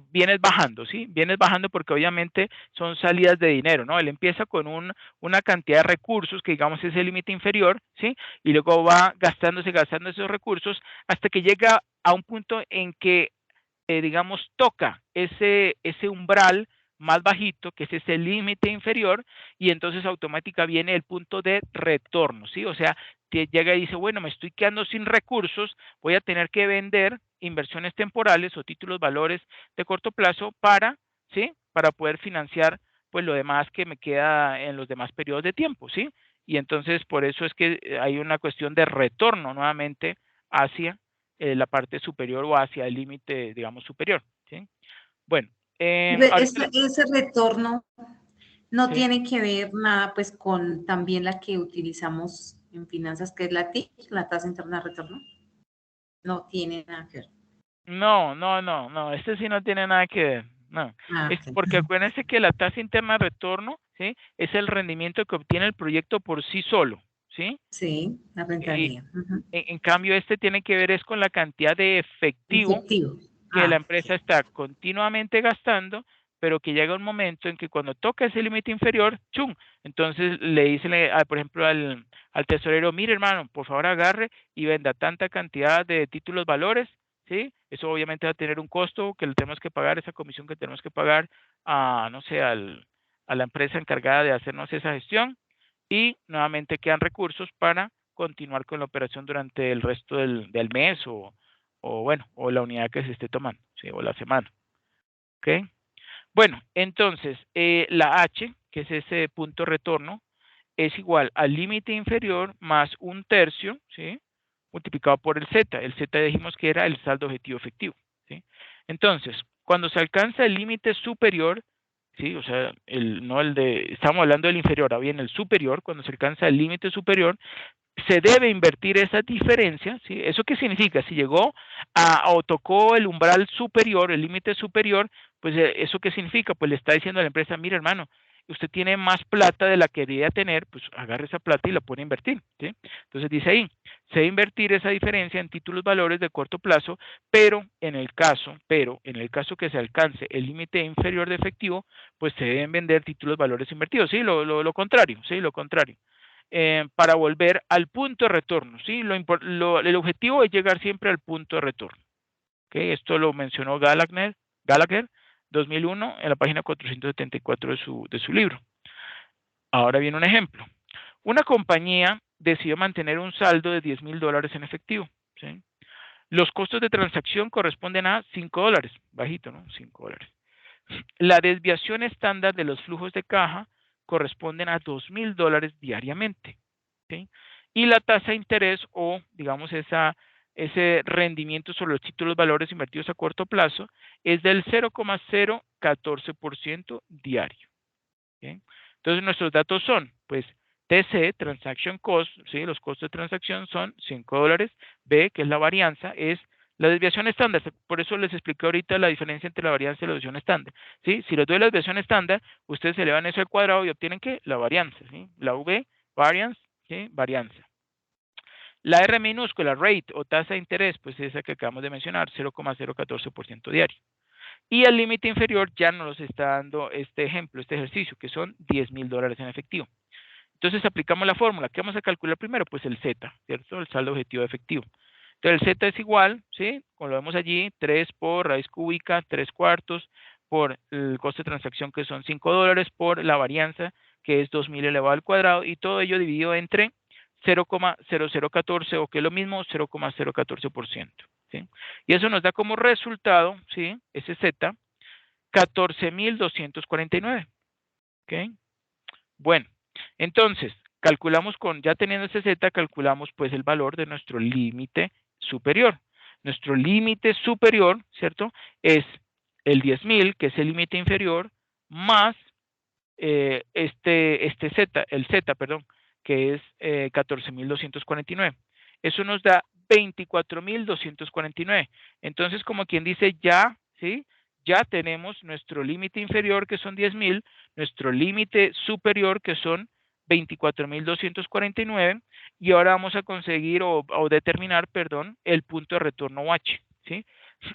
vienes bajando, ¿sí? Vienes bajando porque obviamente son salidas de dinero, ¿no? Él empieza con una cantidad de recursos que digamos es el límite inferior, ¿sí? Y luego va gastando esos recursos hasta que llega a un punto en que, digamos, toca ese umbral más bajito, que es ese límite inferior, y entonces automática viene el punto de retorno, ¿sí? O sea, llega y dice, bueno, me estoy quedando sin recursos, voy a tener que vender inversiones temporales o títulos valores de corto plazo ¿sí? Para poder financiar pues lo demás que me queda en los demás periodos de tiempo, ¿sí? Y entonces por eso es que hay una cuestión de retorno nuevamente hacia la parte superior o hacia el límite, digamos, superior, ¿sí? Bueno, ahorita, Ese retorno no ¿sí? tiene que ver nada pues con también la que utilizamos en finanzas, que es la TIC, la tasa interna de retorno. No tiene nada que ver. No, este sí no tiene nada que ver, no. Es Ok. porque acuérdense que la tasa interna de retorno, ¿sí? Es el rendimiento que obtiene el proyecto por sí solo, ¿sí? Sí, la Y rentabilidad. Ujú. en cambio, este tiene que ver es con la cantidad de efectivo Efectivo. que la Ok. empresa está continuamente gastando, pero que llega un momento en que cuando toca ese límite inferior, ¡chum! Entonces le dicen, por ejemplo, al tesorero, mire hermano, por favor agarre y venda tanta cantidad de títulos valores, ¿sí? Eso obviamente va a tener un costo que le tenemos que pagar, esa comisión que tenemos que pagar a, no sé, a la empresa encargada de hacernos esa gestión, y nuevamente quedan recursos para continuar con la operación durante el resto del mes o la unidad que se esté tomando, ¿sí? O la semana. ¿Ok? Bueno, entonces, la H, que es ese punto de retorno, es igual al límite inferior más un tercio, ¿sí? Multiplicado por el Z. El Z dijimos que era el saldo objetivo efectivo, ¿sí? Entonces, cuando se alcanza el límite superior, ¿sí? O sea, estamos hablando del inferior, ahora bien, el superior, cuando se alcanza el límite superior, se debe invertir esa diferencia, ¿sí? ¿Eso qué significa? Si llegó o tocó el umbral superior, el límite superior, pues ¿eso qué significa? Pues le está diciendo a la empresa, mire hermano, usted tiene más plata de la que debería tener, pues agarre esa plata y la pone a invertir, ¿sí? Entonces dice ahí, se debe invertir esa diferencia en títulos valores de corto plazo, pero en el caso que se alcance el límite inferior de efectivo, pues se deben vender títulos valores invertidos, ¿sí? Lo contrario, ¿sí? Lo contrario. Para volver al punto de retorno, ¿sí? El objetivo es llegar siempre al punto de retorno. ¿Okay? Esto lo mencionó Gallagher 2001 en la página 474 de su libro. Ahora viene un ejemplo. Una compañía decidió mantener un saldo de $10,000 en efectivo, ¿sí? Los costos de transacción corresponden a $5, bajito, ¿no? $5. La desviación estándar de los flujos de caja corresponden a $2,000 diariamente, ¿sí? Y la tasa de interés o, digamos, ese rendimiento sobre los títulos valores invertidos a corto plazo es del 0,014% diario, ¿sí? Entonces, nuestros datos son, pues, TC, Transaction Cost, ¿sí? Los costos de transacción son $5. B, que es la varianza, es la desviación estándar. Por eso les expliqué ahorita la diferencia entre la varianza y la desviación estándar, ¿sí? Si les doy la desviación estándar, ustedes elevan eso al cuadrado y obtienen, ¿qué? La varianza, ¿sí? La V, variance, ¿sí? Varianza. La R minúscula, rate o tasa de interés, pues esa que acabamos de mencionar, 0,014% diario. Y el límite inferior ya nos está dando este ejemplo, este ejercicio, que son $10,000 en efectivo. Entonces aplicamos la fórmula. ¿Qué vamos a calcular primero? Pues el Z, ¿cierto? El saldo objetivo de efectivo. Entonces el Z es igual, ¿sí? Como lo vemos allí, 3 por raíz cúbica, 3/4, por el coste de transacción, que son $5, por la varianza, que es 2.000 elevado al cuadrado, y todo ello dividido entre 0,0014, o que es lo mismo, 0,014%. ¿Sí? Y eso nos da como resultado, ¿sí? Ese Z, 14.249. ¿Ok? Bueno, entonces, calculamos ya teniendo ese Z, calculamos pues el valor de nuestro límite superior. Nuestro límite superior, ¿cierto? Es el 10.000, que es el límite inferior, más el Z, perdón, que es 14.249. Eso nos da 24.249. Entonces, como quien dice, ya, ¿sí? Ya tenemos nuestro límite inferior, que son 10.000, nuestro límite superior, que son 24.249, y ahora vamos a conseguir o determinar, perdón, el punto de retorno H, ¿sí?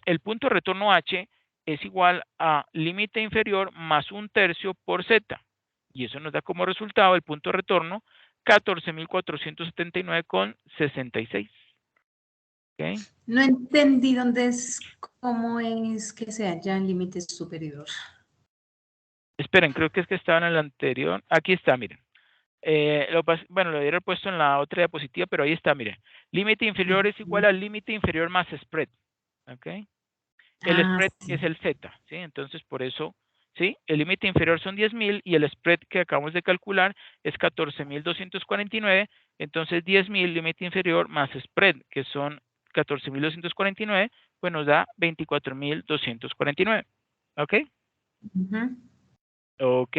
El punto de retorno H es igual a límite inferior más 1/3 por Z. Y eso nos da como resultado el punto de retorno 14.479,66. ¿Okay? No entendí cómo es que se halla en límite superior. Esperen, creo que es que estaba en el anterior. Aquí está, miren. Bueno, lo hubiera puesto en la otra diapositiva, pero ahí está, miren. Límite inferior es igual al límite inferior más spread. ¿Ok? El spread Sí. es el Z, ¿sí? Entonces, por eso, ¿sí? El límite inferior son 10.000 y el spread que acabamos de calcular es 14.249. Entonces, 10.000 límite inferior más spread, que son 14.249, pues nos da 24.249. ¿Ok? Ok.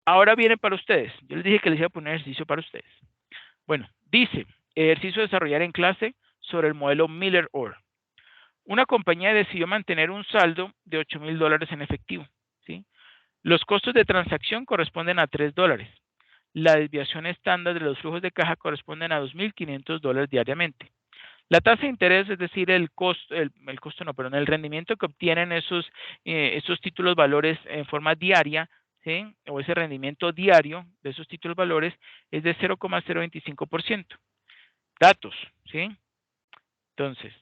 Ahora viene para ustedes. Yo les dije que les iba a poner ejercicio para ustedes. Bueno, dice, ejercicio a desarrollar en clase sobre el modelo Miller-Orr. Una compañía decidió mantener un saldo de $8,000 en efectivo, ¿sí? Los costos de transacción corresponden a $3. La desviación estándar de los flujos de caja corresponden a $2,500 diariamente. La tasa de interés, es decir, el rendimiento que obtienen esos títulos valores en forma diaria, ¿sí? O ese rendimiento diario de esos títulos valores es de 0,025%. Datos, ¿sí? Entonces,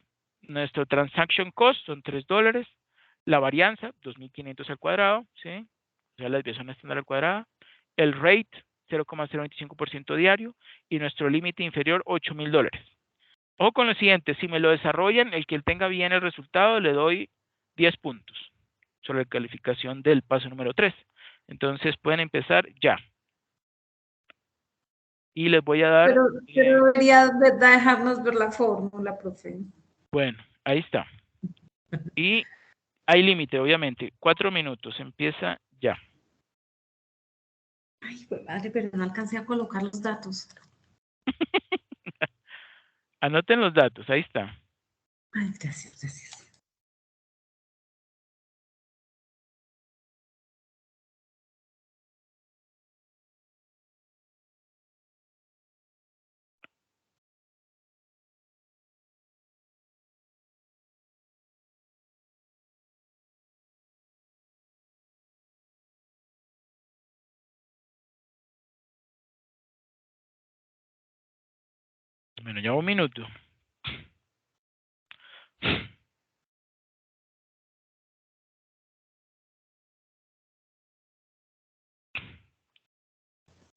nuestro transaction cost son $3, la varianza 2.500 al cuadrado, ¿sí? O sea, la desviación estándar al cuadrado, el rate 0,025% diario y nuestro límite inferior $8,000. Ojo con lo siguiente, si me lo desarrollan, el que tenga bien el resultado le doy 10 puntos sobre la calificación del paso número 3. Entonces pueden empezar ya. Y les voy a dar... Pero debería dejarnos ver la fórmula, profe. Bueno, ahí está. Y hay límite, obviamente. 4 minutos. Empieza ya. Ay, madre, pero no alcancé a colocar los datos. Anoten los datos. Ahí está. Ay, gracias. Bueno, ya 1 minuto.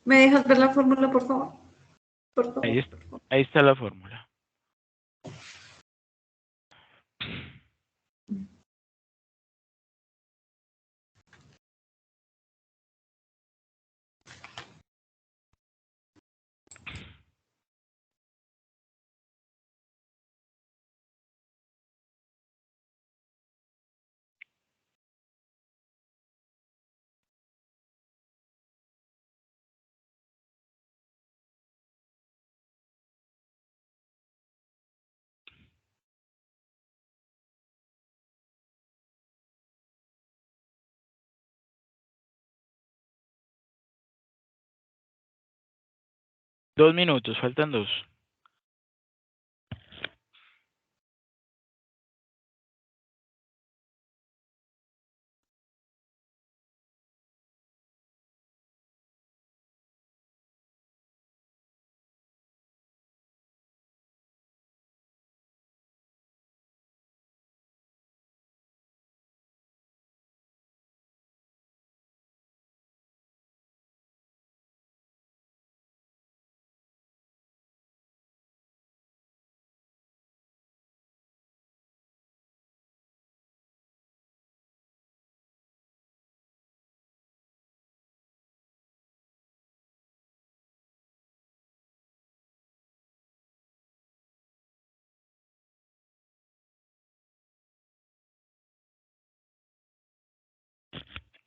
¿Me dejas ver la fórmula, por favor? Por favor. Ahí está la fórmula. Dos minutos, faltan 2.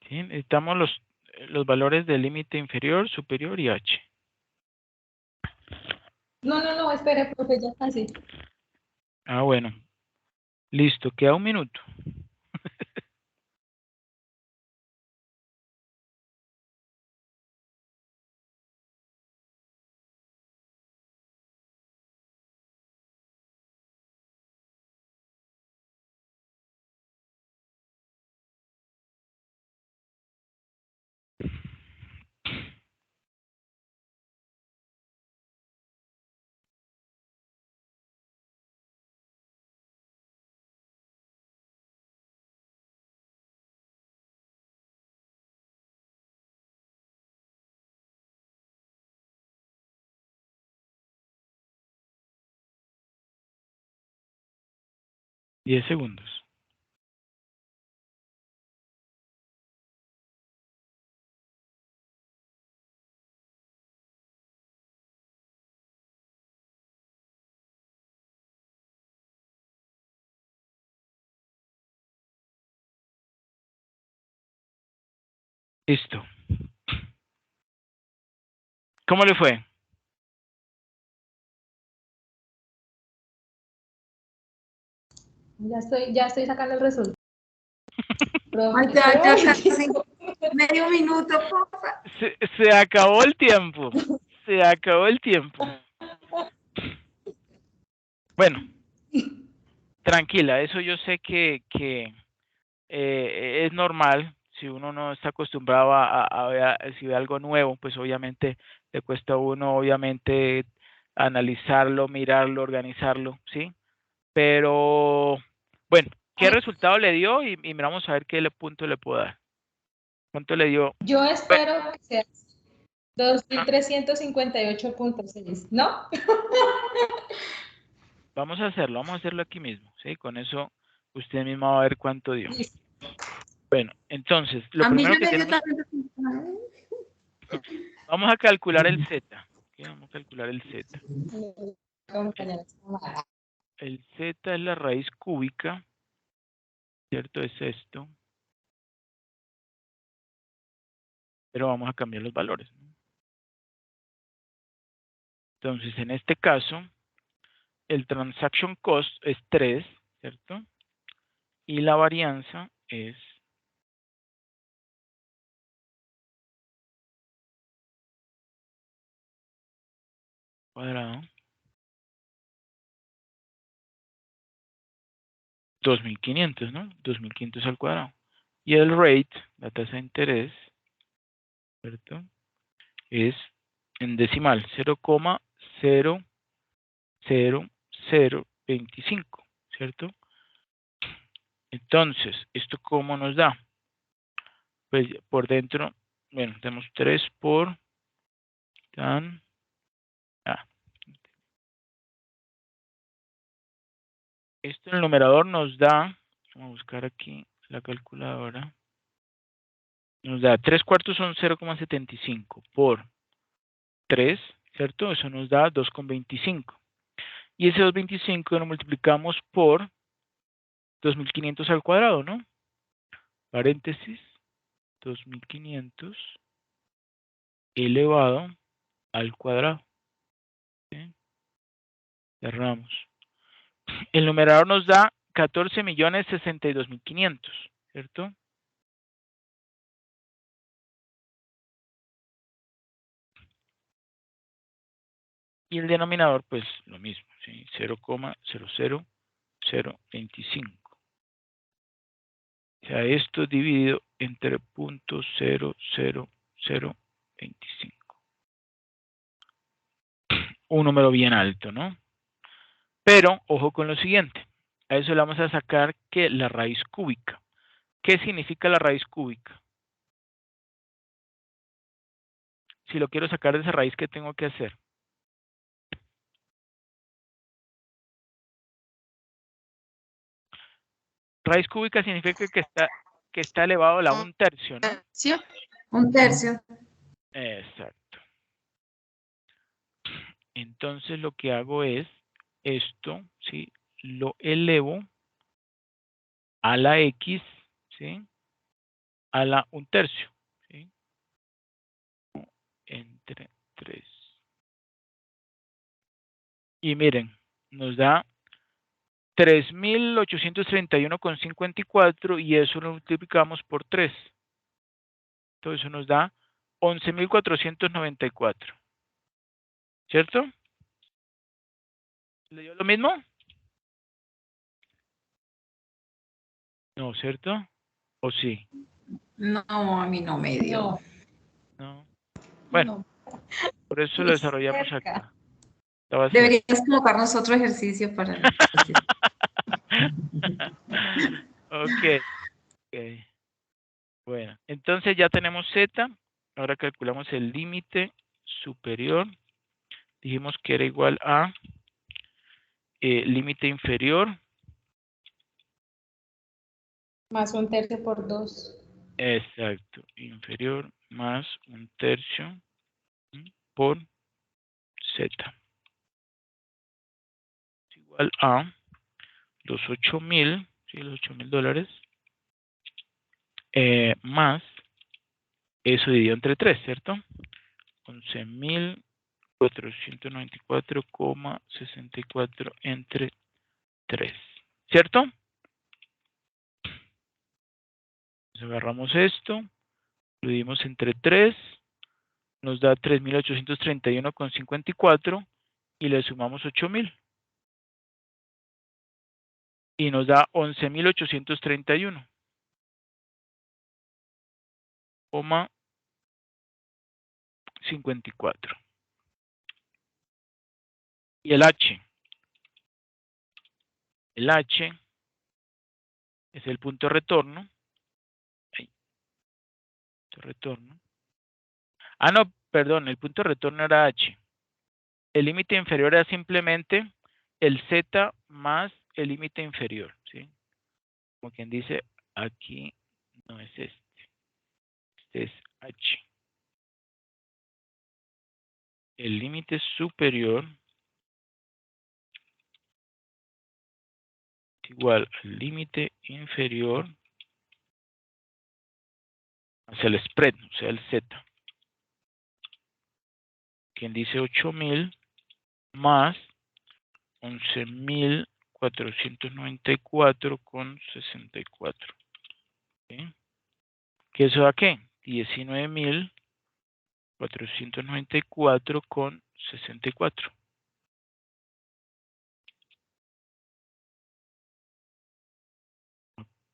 ¿sí? Necesitamos los valores del límite inferior, superior y h. No, espere, profe, ya casi. Ah, bueno. Listo, queda un minuto. Diez segundos. Listo. ¿Cómo le fue? Ya estoy sacando el resultado. Ay, ya casi medio minuto, porfa. Se acabó el tiempo. Se acabó el tiempo. Bueno, tranquila, eso yo sé que es normal. Si uno no está acostumbrado a ver, si ve algo nuevo, pues obviamente le cuesta a uno, obviamente, analizarlo, mirarlo, organizarlo, ¿sí? Pero, bueno, ¿qué resultado le dio? Y miramos a ver qué punto le puedo dar. ¿Cuánto le dio? Yo espero que sea 2.358.6, ¿no? Vamos a hacerlo aquí mismo, ¿sí? Con eso usted mismo va a ver cuánto dio. Listo. Bueno, entonces, lo A mí primero no que me dio tenemos, tanto. vamos a calcular el Z. ¿Ok? Vamos a calcular el Z. El Z es la raíz cúbica, ¿cierto? Es esto. Pero vamos a cambiar los valores, ¿no? Entonces, en este caso, el transaction cost es 3, ¿cierto? Y la varianza es cuadrado 2.500, ¿no? 2.500 al cuadrado. Y el rate, la tasa de interés, ¿cierto? Es en decimal 0,00025, ¿cierto? Entonces, ¿esto cómo nos da? Pues por dentro, bueno, tenemos 3 por tan... Esto en el numerador nos da, vamos a buscar aquí la calculadora, nos da 3 cuartos son 0,75 por 3, ¿cierto? Eso nos da 2,25. Y ese 2,25 lo multiplicamos por 2.500 al cuadrado, ¿no? Paréntesis, 2.500 elevado al cuadrado. ¿Sí? Cerramos. El numerador nos da 14.062.500, ¿cierto? Y el denominador, pues lo mismo, ¿sí? 0,00025. O sea, esto dividido entre 0.00025. Un número bien alto, ¿no? Pero, ojo con lo siguiente. A eso le vamos a sacar que la raíz cúbica. ¿Qué significa la raíz cúbica? Si lo quiero sacar de esa raíz, ¿qué tengo que hacer? Raíz cúbica significa que está elevado a la 1/3, ¿no? ¿Sí? 1/3. Exacto. Entonces lo que hago es esto, ¿sí? Lo elevo a la X, ¿sí? a la 1/3. ¿Sí? Entre 3. Y miren, nos da 3.831,54 y eso lo multiplicamos por 3. Entonces eso nos da 11.494. ¿Cierto? ¿Le dio lo mismo? No, ¿cierto? ¿O sí? No, a mí no me dio. No. Bueno, por eso lo Muy desarrollamos cerca. acá. Estaba cerca. Deberías colocarnos otro ejercicio para... Ok. Bueno, entonces ya tenemos Z. Ahora calculamos el límite superior. Dijimos que era igual a límite inferior. Más 1/3 por 2. Exacto. Inferior más 1/3 por Z. Es igual a los 8.000, ¿sí? Los $8.000 más eso dividido entre 3, ¿cierto? 11.494,64 entre 3, ¿cierto? Entonces agarramos esto, lo dividimos entre 3, nos da 3.831,54 y le sumamos 8.000. Y nos da 11.831,54. Y el H es el punto de retorno. Ahí, punto de retorno. Ah, no, perdón, el punto de retorno era H. El límite inferior era simplemente el Z más el límite inferior, ¿sí? Como quien dice, aquí no es este es H. El límite superior es igual al límite inferior hacia el spread, o sea, el Z. Quien dice 8.000 más 11.494,64. ¿Sí? ¿Qué eso da qué? 19.494,64.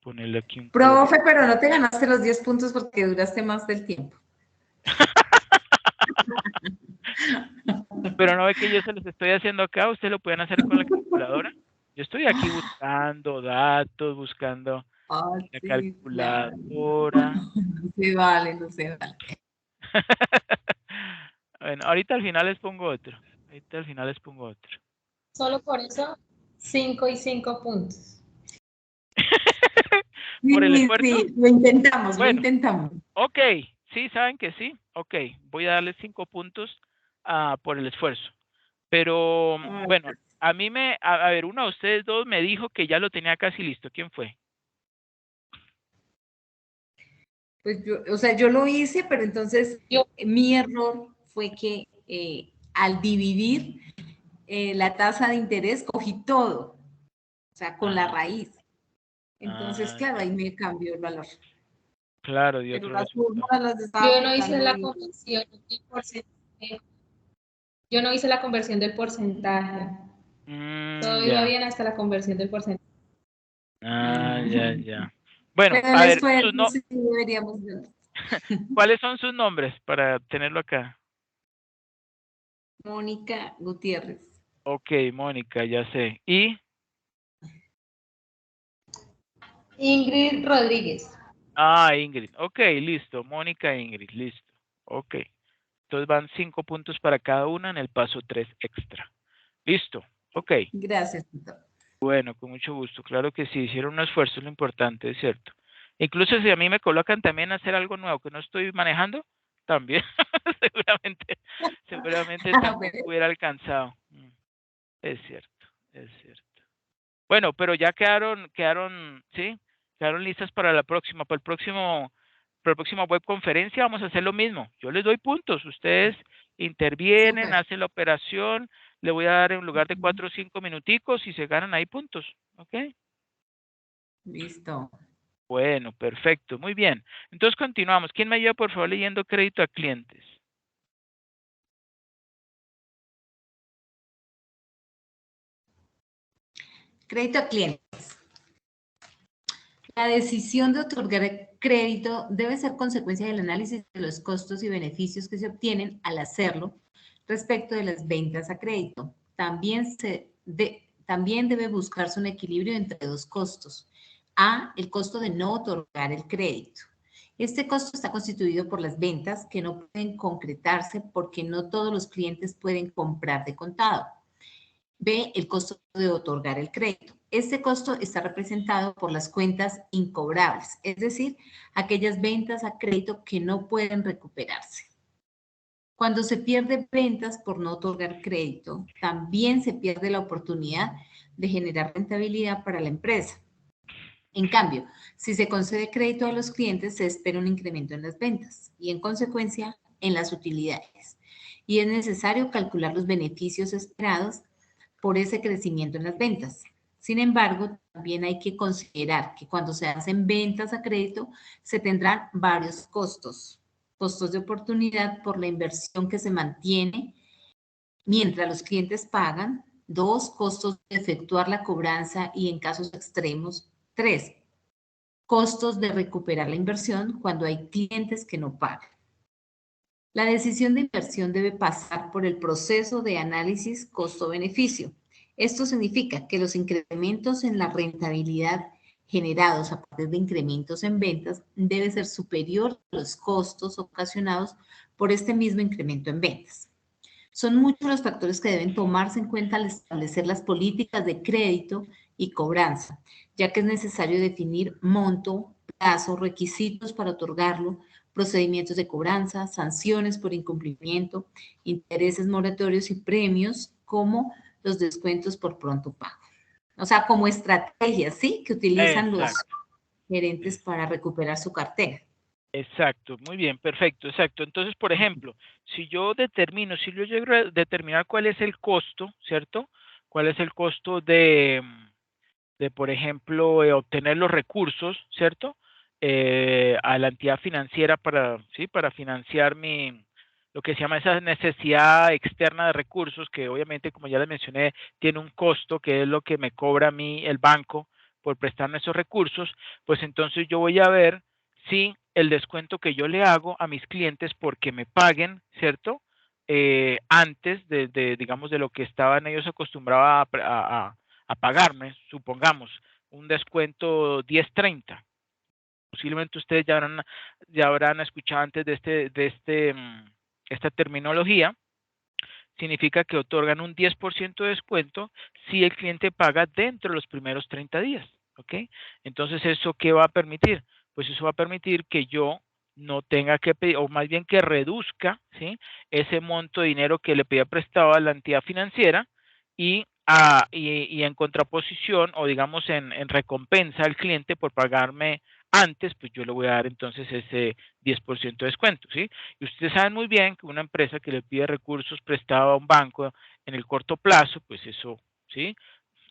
Ponerle aquí un Profe, pero no te ganaste los 10 puntos porque duraste más del tiempo. Pero no ve que yo se los estoy haciendo acá, ustedes lo pueden hacer con la calculadora. Yo estoy aquí buscando datos, buscando la Sí, claro. calculadora. No se vale, no se vale. Bueno, ahorita al final les pongo otro. Solo por eso, 5 y 5 puntos. ¿Por el Sí, esfuerzo? sí, lo intentamos, lo Bueno. intentamos. Ok, sí, saben que sí. Ok, voy a darle 5 puntos por el esfuerzo. Pero bueno, a mí a ver, uno de ustedes dos me dijo que ya lo tenía casi listo. ¿Quién fue? Pues yo, o sea, yo lo hice, pero entonces mi error fue que al dividir la tasa de interés cogí todo, o sea, con la raíz. Entonces, claro, ahí me cambió el valor. Claro, dio Pero otro las resultado. fórmulas las estaba Yo no hice aplicando la bien. conversión del porcentaje. Yo no hice la conversión del porcentaje. Todo iba Ya. bien hasta la conversión del porcentaje. Ya. Bueno, Pero a el ver, esfuerzo sí deberíamos ver. ¿cuáles son sus nombres para tenerlo acá? Mónica Gutiérrez. Ok, Mónica, ya sé. ¿Y? Ingrid Rodríguez. Ingrid. Ok, listo. Mónica e Ingrid, listo. Ok. Entonces van 5 puntos para cada una en el paso 3 extra. Listo. Ok. Gracias, doctor. Bueno, con mucho gusto. Claro que sí, hicieron un esfuerzo, es lo importante, es cierto. Incluso si a mí me colocan también a hacer algo nuevo que no estoy manejando, también seguramente tampoco hubiera alcanzado. Es cierto, es cierto. Bueno, pero ya quedaron, ¿sí? Quedaron listas para la próxima, para el próximo próxima web conferencia vamos a hacer lo mismo. Yo les doy puntos, ustedes intervienen, Súper. hacen la operación, le voy a dar en lugar de 4 o 5 minuticos y se ganan ahí puntos, ¿ok? Listo. Bueno, perfecto, muy bien. Entonces continuamos. ¿Quién me ayuda, por favor, leyendo crédito a clientes? Crédito a clientes. La decisión de otorgar crédito debe ser consecuencia del análisis de los costos y beneficios que se obtienen al hacerlo respecto de las ventas a crédito. También debe buscarse un equilibrio entre dos costos. A, el costo de no otorgar el crédito. Este costo está constituido por las ventas que no pueden concretarse porque no todos los clientes pueden comprar de contado. B, el costo de otorgar el crédito. Este costo está representado por las cuentas incobrables, es decir, aquellas ventas a crédito que no pueden recuperarse. Cuando se pierde ventas por no otorgar crédito, también se pierde la oportunidad de generar rentabilidad para la empresa. En cambio, si se concede crédito a los clientes, se espera un incremento en las ventas y, en consecuencia, en las utilidades. Y es necesario calcular los beneficios esperados por ese crecimiento en las ventas. Sin embargo, también hay que considerar que cuando se hacen ventas a crédito, se tendrán varios costos. Costos de oportunidad por la inversión que se mantiene mientras los clientes pagan. 2, costos de efectuar la cobranza y en casos extremos. 3, costos de recuperar la inversión cuando hay clientes que no pagan. La decisión de inversión debe pasar por el proceso de análisis costo-beneficio. Esto significa que los incrementos en la rentabilidad generados a partir de incrementos en ventas debe ser superior a los costos ocasionados por este mismo incremento en ventas. Son muchos los factores que deben tomarse en cuenta al establecer las políticas de crédito y cobranza, ya que es necesario definir monto, plazo, requisitos para otorgarlo, procedimientos de cobranza, sanciones por incumplimiento, intereses moratorios y premios, como los descuentos por pronto pago. O sea, como estrategias, ¿sí? Que utilizan los Exacto. gerentes para recuperar su cartera. Exacto, muy bien, perfecto, exacto. Entonces, por ejemplo, si yo llego a determinar cuál es el costo, ¿cierto? ¿Cuál es el costo de por ejemplo, obtener los recursos, ¿cierto? A la entidad financiera para financiar lo que se llama esa necesidad externa de recursos, que obviamente, como ya les mencioné, tiene un costo, que es lo que me cobra a mí el banco por prestarme esos recursos, pues entonces yo voy a ver si el descuento que yo le hago a mis clientes porque me paguen, ¿cierto? Antes digamos, de lo que estaban ellos acostumbrados a pagarme, supongamos, un descuento 10-30. Posiblemente ustedes ya habrán escuchado antes de esta terminología. Significa que otorgan un 10% de descuento si el cliente paga dentro de los primeros 30 días. ¿Ok? Entonces, ¿eso qué va a permitir? Pues eso va a permitir que yo no tenga que pedir, o más bien que reduzca, ¿sí?, ese monto de dinero que le pedía prestado a la entidad financiera y en contraposición, o digamos en recompensa al cliente por pagarme antes, pues yo le voy a dar entonces ese 10% de descuento, ¿sí? Y ustedes saben muy bien que una empresa que le pide recursos prestados a un banco en el corto plazo, pues eso, ¿sí?,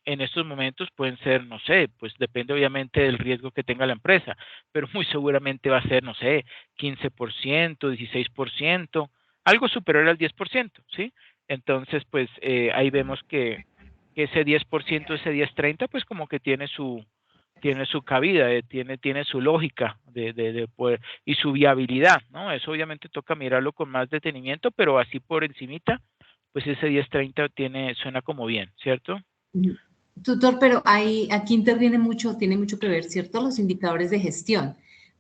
en estos momentos pueden ser, no sé, pues depende obviamente del riesgo que tenga la empresa, pero muy seguramente va a ser, no sé, 15%, 16%, algo superior al 10%, ¿sí? Entonces, pues ahí vemos que ese 10%, ese 10-30, pues como que tiene su cabida, tiene su lógica de poder y su viabilidad, ¿no? Eso obviamente toca mirarlo con más detenimiento, pero así por encimita, pues ese 10-30 suena como bien, ¿cierto? Tutor, pero aquí interviene mucho, tiene mucho que ver, ¿cierto? Los indicadores de gestión,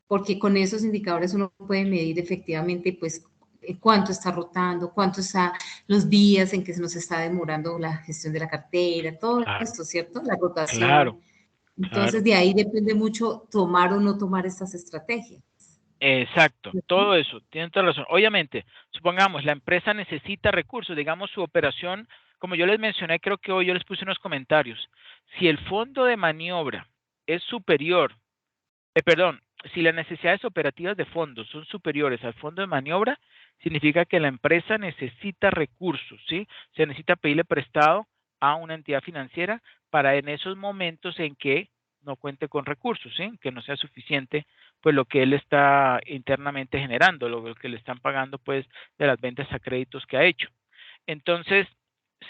porque con esos indicadores uno puede medir efectivamente, pues, cuánto está rotando, cuánto está los días en que se nos está demorando la gestión de la cartera, todo Claro, esto, ¿cierto? La rotación. claro, Entonces, claro. de ahí depende mucho tomar o no tomar estas estrategias. Exacto, ¿Cierto? todo eso, tiene toda razón. Obviamente, supongamos, la empresa necesita recursos, digamos su operación, como yo les mencioné, creo que hoy yo les puse unos comentarios. Si el fondo de maniobra es superior, perdón, si las necesidades operativas de fondos son superiores al fondo de maniobra, significa que la empresa necesita recursos, ¿sí? Se necesita pedirle prestado a una entidad financiera para en esos momentos en que no cuente con recursos, ¿sí? Que no sea suficiente pues lo que él está internamente generando, lo que le están pagando pues de las ventas a créditos que ha hecho. Entonces,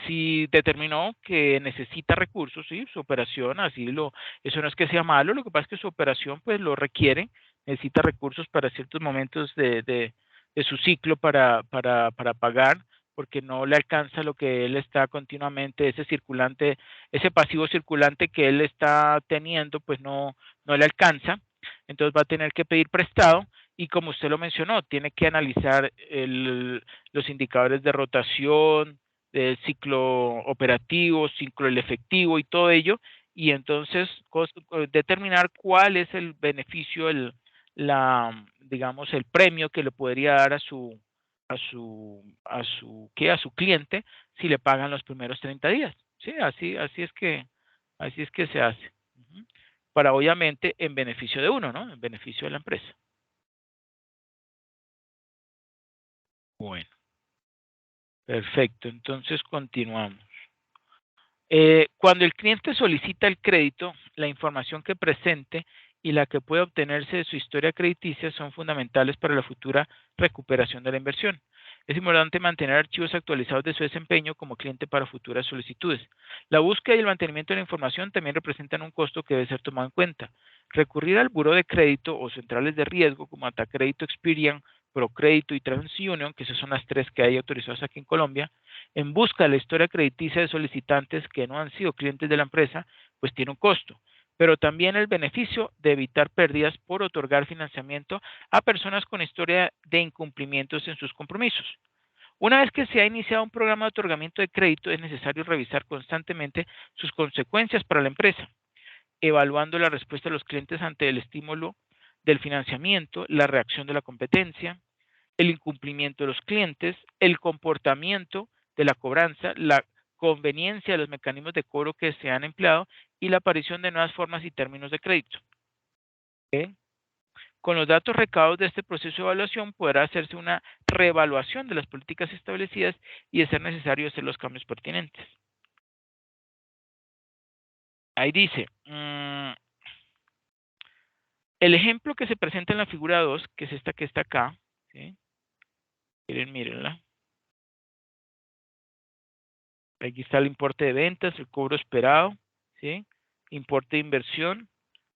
si determinó que necesita recursos, sí, su operación, eso no es que sea malo, lo que pasa es que su operación pues lo requiere, necesita recursos para ciertos momentos de su ciclo para pagar, porque no le alcanza lo que él está continuamente, ese circulante, ese pasivo circulante que él está teniendo, pues no le alcanza, entonces va a tener que pedir prestado y como usted lo mencionó, tiene que analizar los indicadores de rotación, del ciclo operativo, ciclo el efectivo y todo ello, y entonces determinar cuál es el beneficio, digamos, el premio que le podría dar a su cliente si le pagan los primeros 30 días. Sí, así es que se hace. Para obviamente en beneficio de uno, ¿no? En beneficio de la empresa. Bueno. Perfecto, entonces continuamos. Cuando el cliente solicita el crédito, la información que presente y la que puede obtenerse de su historia crediticia son fundamentales para la futura recuperación de la inversión. Es importante mantener archivos actualizados de su desempeño como cliente para futuras solicitudes. La búsqueda y el mantenimiento de la información también representan un costo que debe ser tomado en cuenta. Recurrir al buró de crédito o centrales de riesgo como Atacrédito, Experian, Procrédito y TransUnion, que esas son las tres que hay autorizadas aquí en Colombia, en busca de la historia crediticia de solicitantes que no han sido clientes de la empresa, pues tiene un costo, pero también el beneficio de evitar pérdidas por otorgar financiamiento a personas con historia de incumplimientos en sus compromisos. Una vez que se ha iniciado un programa de otorgamiento de crédito, es necesario revisar constantemente sus consecuencias para la empresa, evaluando la respuesta de los clientes ante el estímulo del financiamiento, la reacción de la competencia, el incumplimiento de los clientes, el comportamiento de la cobranza, la conveniencia de los mecanismos de cobro que se han empleado y la aparición de nuevas formas y términos de crédito. ¿Okay? Con los datos recabados de este proceso de evaluación podrá hacerse una reevaluación de las políticas establecidas y de ser necesario hacer los cambios pertinentes. Ahí dice, el ejemplo que se presenta en la figura 2, que es esta que está acá, ¿sí? Miren, mírenla. Aquí está el importe de ventas, el cobro esperado, ¿sí? Importe de inversión,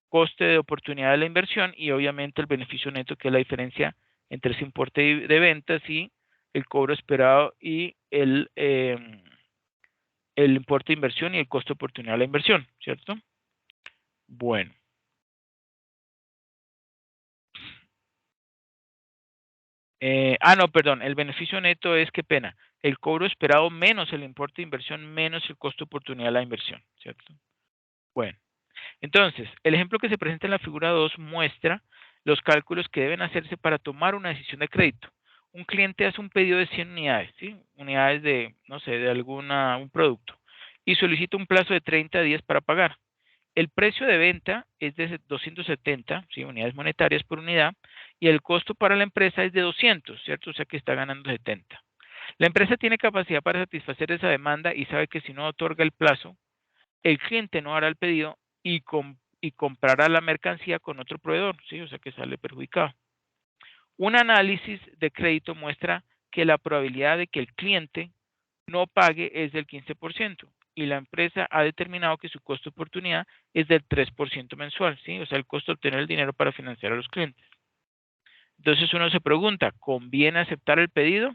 coste de oportunidad de la inversión y obviamente el beneficio neto, que es la diferencia entre ese importe de ventas y el cobro esperado y el importe de inversión y el coste de oportunidad de la inversión, ¿cierto? Bueno. No, perdón, el beneficio neto es, qué pena, el cobro esperado menos el importe de inversión menos el costo de oportunidad de la inversión, ¿cierto? Bueno, entonces, el ejemplo que se presenta en la figura 2 muestra los cálculos que deben hacerse para tomar una decisión de crédito. Un cliente hace un pedido de 100 unidades, ¿sí? Unidades de, no sé, de un producto, y solicita un plazo de 30 días para pagar. El precio de venta es de 270, ¿sí? Unidades monetarias por unidad, y el costo para la empresa es de 200, ¿cierto? O sea que está ganando 70. La empresa tiene capacidad para satisfacer esa demanda y sabe que si no otorga el plazo, el cliente no hará el pedido y comprará la mercancía con otro proveedor, ¿sí? O sea que sale perjudicado. Un análisis de crédito muestra que la probabilidad de que el cliente no pague es del 15% y la empresa ha determinado que su costo de oportunidad es del 3% mensual, ¿sí? O sea, el costo de obtener el dinero para financiar a los clientes. Entonces uno se pregunta, ¿conviene aceptar el pedido?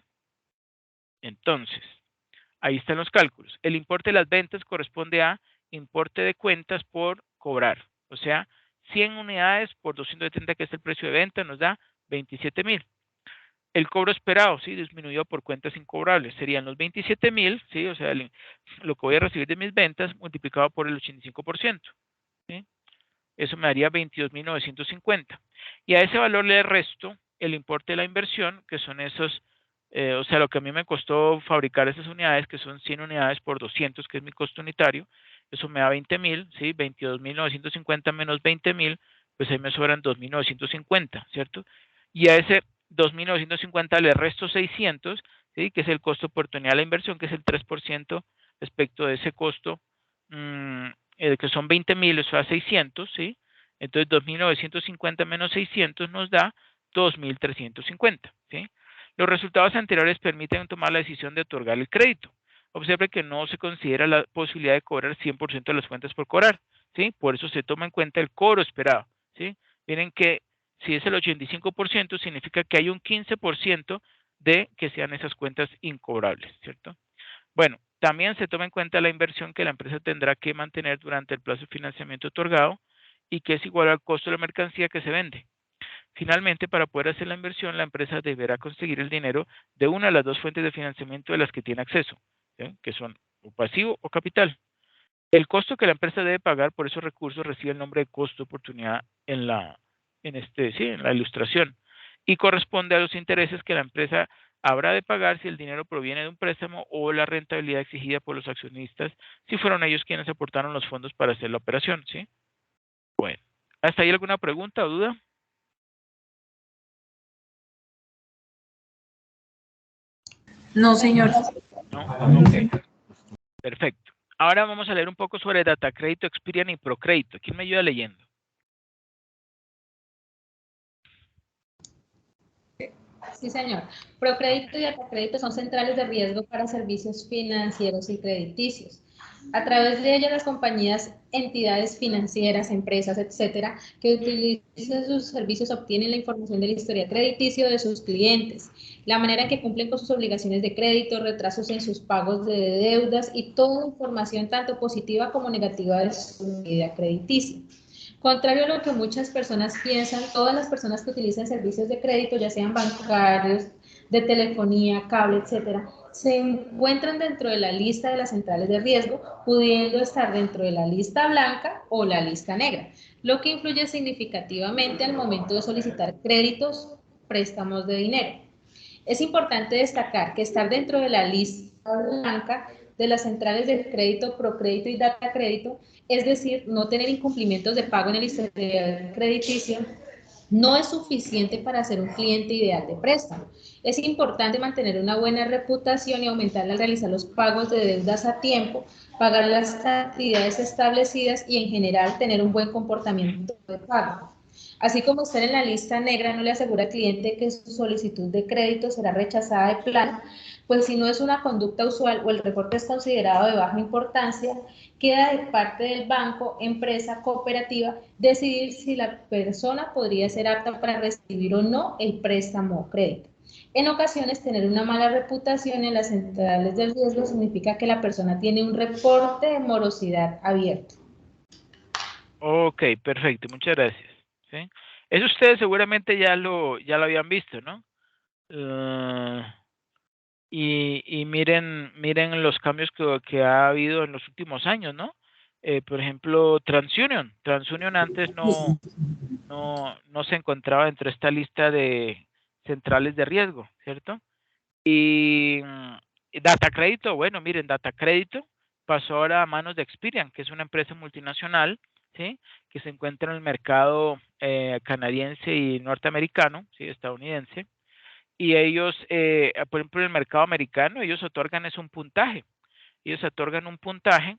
Entonces, ahí están los cálculos. El importe de las ventas corresponde a importe de cuentas por cobrar. O sea, 100 unidades por 270, que es el precio de venta, nos da 27,000. El cobro esperado, ¿sí? Disminuido por cuentas incobrables. Serían los 27,000, ¿sí? O sea, lo que voy a recibir de mis ventas multiplicado por el 85%. ¿Sí? Eso me daría 22,950. Y a ese valor le resto el importe de la inversión, que son esos, o sea, lo que a mí me costó fabricar esas unidades, que son 100 unidades por 200, que es mi costo unitario. Eso me da 20,000, ¿sí? 22,950 menos 20,000, pues ahí me sobran 2.950, ¿cierto? Y a ese 2.950 le resto 600, ¿sí? Que es el costo oportunidad de la inversión, que es el 3% respecto de ese costo, que son 20.000, eso da 600, ¿sí? Entonces 2.950 menos 600 nos da 2.350, ¿sí? Los resultados anteriores permiten tomar la decisión de otorgar el crédito. Observe que no se considera la posibilidad de cobrar 100% de las cuentas por cobrar, ¿sí? Por eso se toma en cuenta el cobro esperado, ¿sí? Miren que si es el 85%, significa que hay un 15% de que sean esas cuentas incobrables, ¿cierto? Bueno, también se toma en cuenta la inversión que la empresa tendrá que mantener durante el plazo de financiamiento otorgado y que es igual al costo de la mercancía que se vende. Finalmente, para poder hacer la inversión, la empresa deberá conseguir el dinero de una de las dos fuentes de financiamiento de las que tiene acceso, ¿sí? Que son o pasivo o capital. El costo que la empresa debe pagar por esos recursos recibe el nombre de costo de oportunidad en la ilustración y corresponde a los intereses que la empresa habrá de pagar si el dinero proviene de un préstamo o la rentabilidad exigida por los accionistas si fueron ellos quienes aportaron los fondos para hacer la operación, ¿sí? Bueno, ¿hasta ahí alguna pregunta o duda? No, señor. ¿No? Ok, perfecto. Ahora vamos a leer un poco sobre Datacrédito, Experian y Procrédito. ¿Quién me ayuda leyendo? Sí, señor. Procrédito y Datacrédito son centrales de riesgo para servicios financieros y crediticios. A través de ellas, las compañías, entidades financieras, empresas, etcétera, que utilicen sus servicios obtienen la información del historial crediticio de sus clientes, la manera en que cumplen con sus obligaciones de crédito, retrasos en sus pagos de deudas y toda información tanto positiva como negativa de su vida crediticia. Contrario a lo que muchas personas piensan, todas las personas que utilizan servicios de crédito, ya sean bancarios, de telefonía, cable, etcétera, se encuentran dentro de la lista de las centrales de riesgo, pudiendo estar dentro de la lista blanca o la lista negra, lo que influye significativamente al momento de solicitar créditos, préstamos de dinero. Es importante destacar que estar dentro de la lista blanca de las centrales de crédito, Procrédito y Datacrédito, es decir, no tener incumplimientos de pago en el historial crediticio, no es suficiente para ser un cliente ideal de préstamo. Es importante mantener una buena reputación y aumentarla al realizar los pagos de deudas a tiempo, pagar las cantidades establecidas y en general tener un buen comportamiento de pago. Así como estar en la lista negra no le asegura al cliente que su solicitud de crédito será rechazada de plano, pues si no es una conducta usual o el reporte es considerado de baja importancia, queda de parte del banco, empresa, cooperativa, decidir si la persona podría ser apta para recibir o no el préstamo o crédito. En ocasiones, tener una mala reputación en las centrales de riesgo significa que la persona tiene un reporte de morosidad abierto. Ok, perfecto, muchas gracias. ¿Sí? Eso ustedes seguramente ya lo habían visto, ¿no? Y miren los cambios que ha habido en los últimos años, ¿no? Por ejemplo, TransUnion antes no se encontraba dentro de esta lista de centrales de riesgo, ¿cierto? Y Datacrédito, bueno, miren, Datacrédito pasó ahora a manos de Experian, que es una empresa multinacional, ¿sí? Que se encuentra en el mercado canadiense y norteamericano, ¿sí? Estadounidense. Y ellos, por ejemplo, en el mercado americano, ellos otorgan un puntaje. Ellos otorgan un puntaje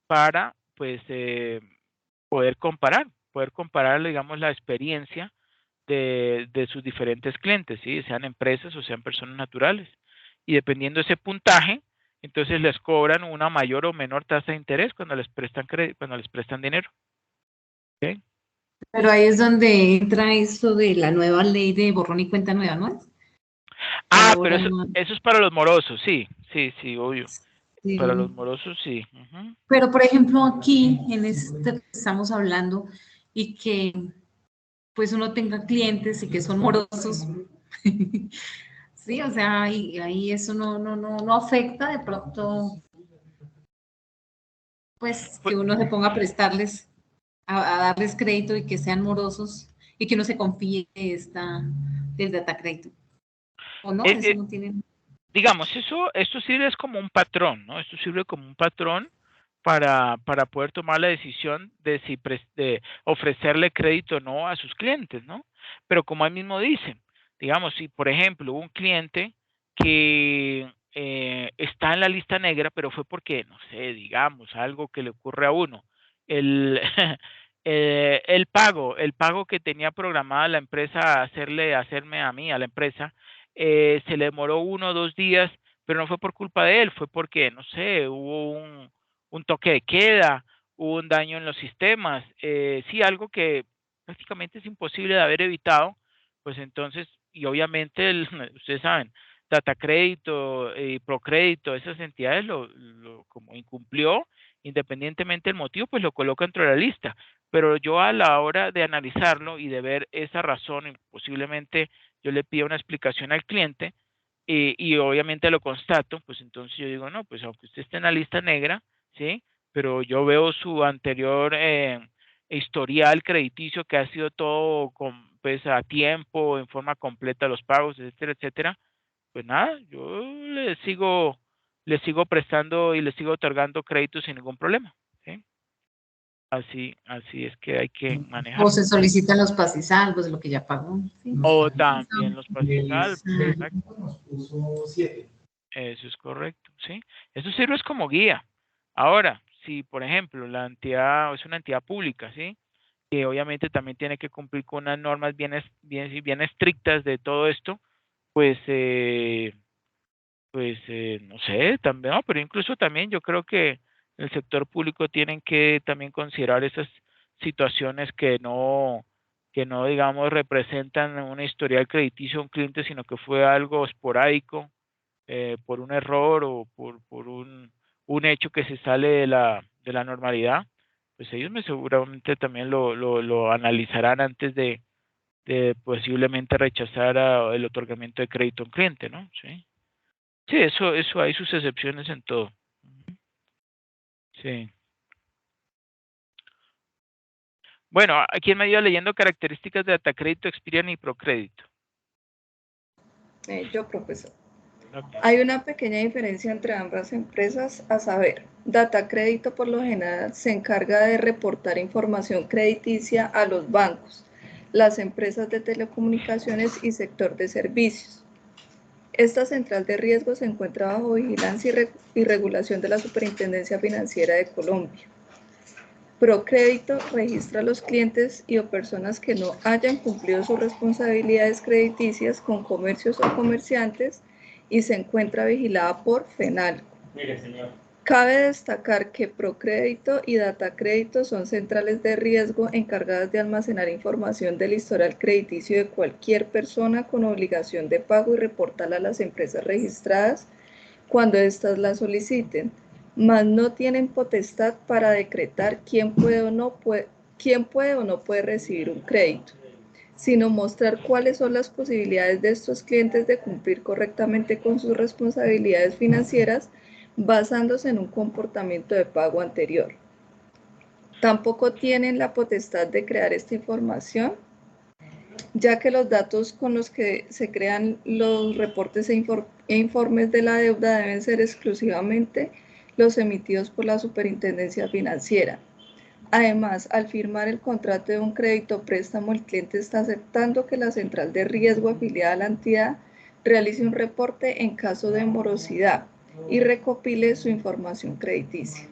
para, pues, poder comparar, digamos, la experiencia de sus diferentes clientes, ¿sí? Sean empresas o sean personas naturales. Y dependiendo de ese puntaje, entonces les cobran una mayor o menor tasa de interés cuando les prestan dinero. ¿Okay? Pero ahí es donde entra eso de la nueva ley de borrón y cuenta nueva, ¿no? Pero eso es para los morosos, sí, obvio. Sí. Para los morosos, sí. Pero, por ejemplo, aquí, en este que estamos hablando, y que pues uno tenga clientes y que son morosos, sí, o sea, ahí eso no afecta de pronto, pues que uno se ponga a prestarles, a darles crédito y que sean morosos y que uno se confíe del datacrédito. ¿O no? Eso no tiene... Digamos, esto sirve como un patrón, ¿no? Esto sirve como un patrón para poder tomar la decisión de si de ofrecerle crédito o no a sus clientes, ¿no? Pero como él mismo dice, digamos, si por ejemplo un cliente que está en la lista negra, pero fue porque, no sé, digamos, algo que le ocurre a uno, el, el pago que tenía programada la empresa hacerme a mí, a la empresa, se le demoró 1 o 2 días, pero no fue por culpa de él, fue porque, no sé, hubo un toque de queda, hubo un daño en los sistemas, sí, algo que prácticamente es imposible de haber evitado, pues entonces, y obviamente, ustedes saben, Data Crédito y Procrédito, esas entidades como incumplió, independientemente del motivo, pues lo coloca dentro de la lista. Pero yo a la hora de analizarlo y de ver esa razón, y posiblemente yo le pido una explicación al cliente y obviamente lo constato, pues entonces yo digo, no, pues aunque usted esté en la lista negra, ¿sí? Pero yo veo su anterior historial crediticio que ha sido todo pues a tiempo, en forma completa los pagos, etcétera, etcétera. Pues nada, yo le sigo prestando y le sigo otorgando créditos sin ningún problema, ¿sí? Así es que hay que O manejarlo. se solicitan los pasisalvos, lo que ya pagó. Sí. O también los pasisalvos, exacto. Nos puso 7. Eso es correcto, ¿sí? Eso sirve como guía. Ahora, si por ejemplo la entidad es una entidad pública, ¿sí? Que obviamente también tiene que cumplir con unas normas bien estrictas de todo esto, pues, no sé, también, no, pero incluso también yo creo que en el sector público tienen que también considerar esas situaciones que no, digamos, representan una historial crediticio a un cliente, sino que fue algo esporádico, por un error o por un hecho que se sale de la normalidad, pues ellos seguramente también lo analizarán antes de posiblemente rechazar el otorgamiento de crédito a un cliente, ¿no? Sí. Sí, eso hay sus excepciones en todo. Sí. Bueno, aquí me ayuda leyendo características de Datacrédito, Experian y Procrédito. Yo, profesor. Okay. Hay una pequeña diferencia entre ambas empresas, a saber, Datacrédito por lo general se encarga de reportar información crediticia a los bancos, las empresas de telecomunicaciones y sector de servicios. Esta central de riesgo se encuentra bajo vigilancia y regulación de la Superintendencia Financiera de Colombia. Procrédito registra a los clientes y o personas que no hayan cumplido sus responsabilidades crediticias con comercios o comerciantes y se encuentra vigilada por FENALCO. Mire, señor. Cabe destacar que Procrédito y Datacrédito son centrales de riesgo encargadas de almacenar información del historial crediticio de cualquier persona con obligación de pago y reportarla a las empresas registradas cuando éstas la soliciten, mas no tienen potestad para decretar quién puede o no puede recibir un crédito, sino mostrar cuáles son las posibilidades de estos clientes de cumplir correctamente con sus responsabilidades financieras basándose en un comportamiento de pago anterior. Tampoco tienen la potestad de crear esta información, ya que los datos con los que se crean los reportes e informes de la deuda deben ser exclusivamente los emitidos por la Superintendencia Financiera. Además, al firmar el contrato de un crédito préstamo, el cliente está aceptando que la central de riesgo afiliada a la entidad realice un reporte en caso de morosidad y recopile su información crediticia.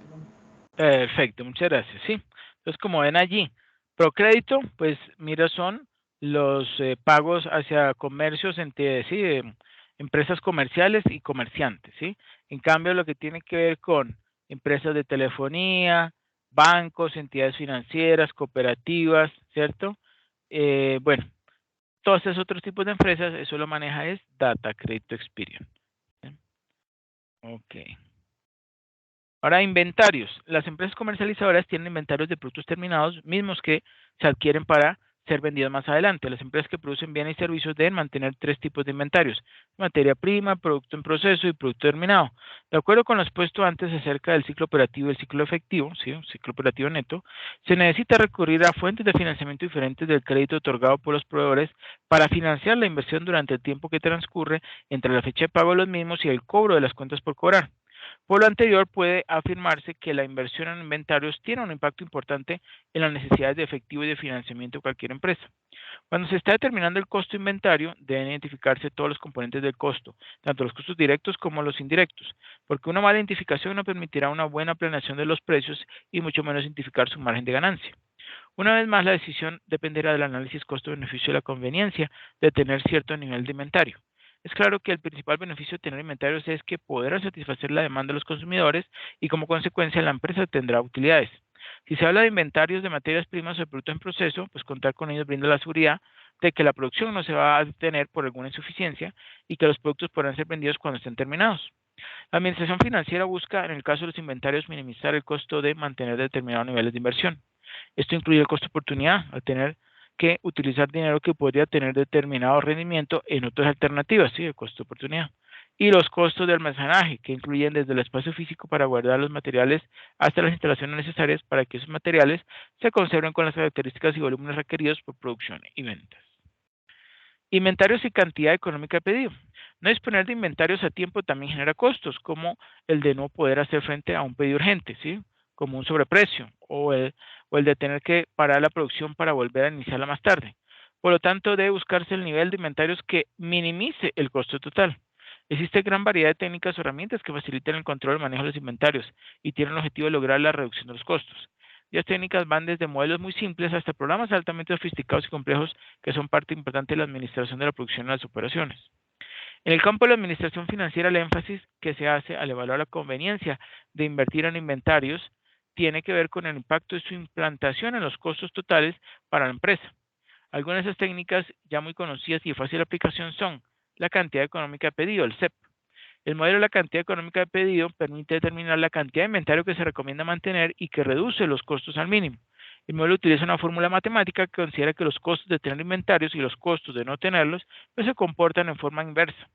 Perfecto, muchas gracias. Sí, entonces como ven allí, Procrédito, pues mira, son los pagos hacia comercios, sí, empresas comerciales y comerciantes, ¿sí? En cambio, lo que tiene que ver con empresas de telefonía, bancos, entidades financieras, cooperativas, ¿cierto? Bueno, todos esos otros tipos de empresas, eso lo maneja es Datacrédito Experian. ¿Sí? Ok. Ahora, inventarios. Las empresas comercializadoras tienen inventarios de productos terminados mismos que se adquieren para ser vendidos más adelante. Las empresas que producen bienes y servicios deben mantener 3 tipos de inventarios: materia prima, producto en proceso y producto terminado. De acuerdo con lo expuesto antes acerca del ciclo operativo y el ciclo efectivo, ¿sí? Un ciclo operativo neto, se necesita recurrir a fuentes de financiamiento diferentes del crédito otorgado por los proveedores para financiar la inversión durante el tiempo que transcurre entre la fecha de pago de los mismos y el cobro de las cuentas por cobrar. Por lo anterior, puede afirmarse que la inversión en inventarios tiene un impacto importante en las necesidades de efectivo y de financiamiento de cualquier empresa. Cuando se está determinando el costo de inventario, deben identificarse todos los componentes del costo, tanto los costos directos como los indirectos, porque una mala identificación no permitirá una buena planeación de los precios y mucho menos identificar su margen de ganancia. Una vez más, la decisión dependerá del análisis costo-beneficio de la conveniencia de tener cierto nivel de inventario. Es claro que el principal beneficio de tener inventarios es que podrá satisfacer la demanda de los consumidores y como consecuencia la empresa tendrá utilidades. Si se habla de inventarios de materias primas o de productos en proceso, pues contar con ellos brinda la seguridad de que la producción no se va a detener por alguna insuficiencia y que los productos podrán ser vendidos cuando estén terminados. La administración financiera busca, en el caso de los inventarios, minimizar el costo de mantener determinados niveles de inversión. Esto incluye el costo de oportunidad, al tener que utilizar dinero que podría tener determinado rendimiento en otras alternativas, ¿sí? El costo de oportunidad. Y los costos de almacenaje, que incluyen desde el espacio físico para guardar los materiales hasta las instalaciones necesarias para que esos materiales se conserven con las características y volúmenes requeridos por producción y ventas. Inventarios y cantidad económica de pedido. No disponer de inventarios a tiempo también genera costos, como el de no poder hacer frente a un pedido urgente, ¿sí? Como un sobreprecio, o el de tener que parar la producción para volver a iniciarla más tarde. Por lo tanto, debe buscarse el nivel de inventarios que minimice el costo total. Existe gran variedad de técnicas o herramientas que facilitan el control y manejo de los inventarios y tienen el objetivo de lograr la reducción de los costos. Estas técnicas van desde modelos muy simples hasta programas altamente sofisticados y complejos que son parte importante de la administración de la producción y las operaciones. En el campo de la administración financiera, el énfasis que se hace al evaluar la conveniencia de invertir en inventarios tiene que ver con el impacto de su implantación en los costos totales para la empresa. Algunas de esas técnicas ya muy conocidas y de fácil aplicación son la cantidad económica de pedido, el CEP. El modelo de la cantidad económica de pedido permite determinar la cantidad de inventario que se recomienda mantener y que reduce los costos al mínimo. El modelo utiliza una fórmula matemática que considera que los costos de tener inventarios y los costos de no tenerlos pues, se comportan en forma inversa.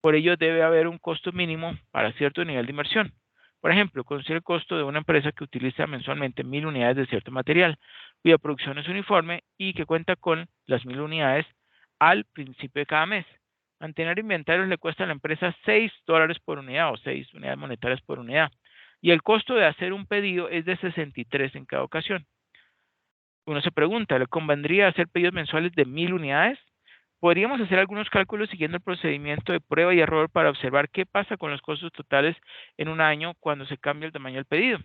Por ello, debe haber un costo mínimo para cierto nivel de inversión. Por ejemplo, considera el costo de una empresa que utiliza mensualmente 1000 unidades de cierto material, cuya producción es uniforme y que cuenta con las 1000 unidades al principio de cada mes. Mantener inventarios le cuesta a la empresa $6 por unidad o 6 unidades monetarias por unidad. Y el costo de hacer un pedido es de 63 en cada ocasión. Uno se pregunta, ¿le convendría hacer pedidos mensuales de 1000 unidades? Podríamos hacer algunos cálculos siguiendo el procedimiento de prueba y error para observar qué pasa con los costos totales en un año cuando se cambia el tamaño del pedido.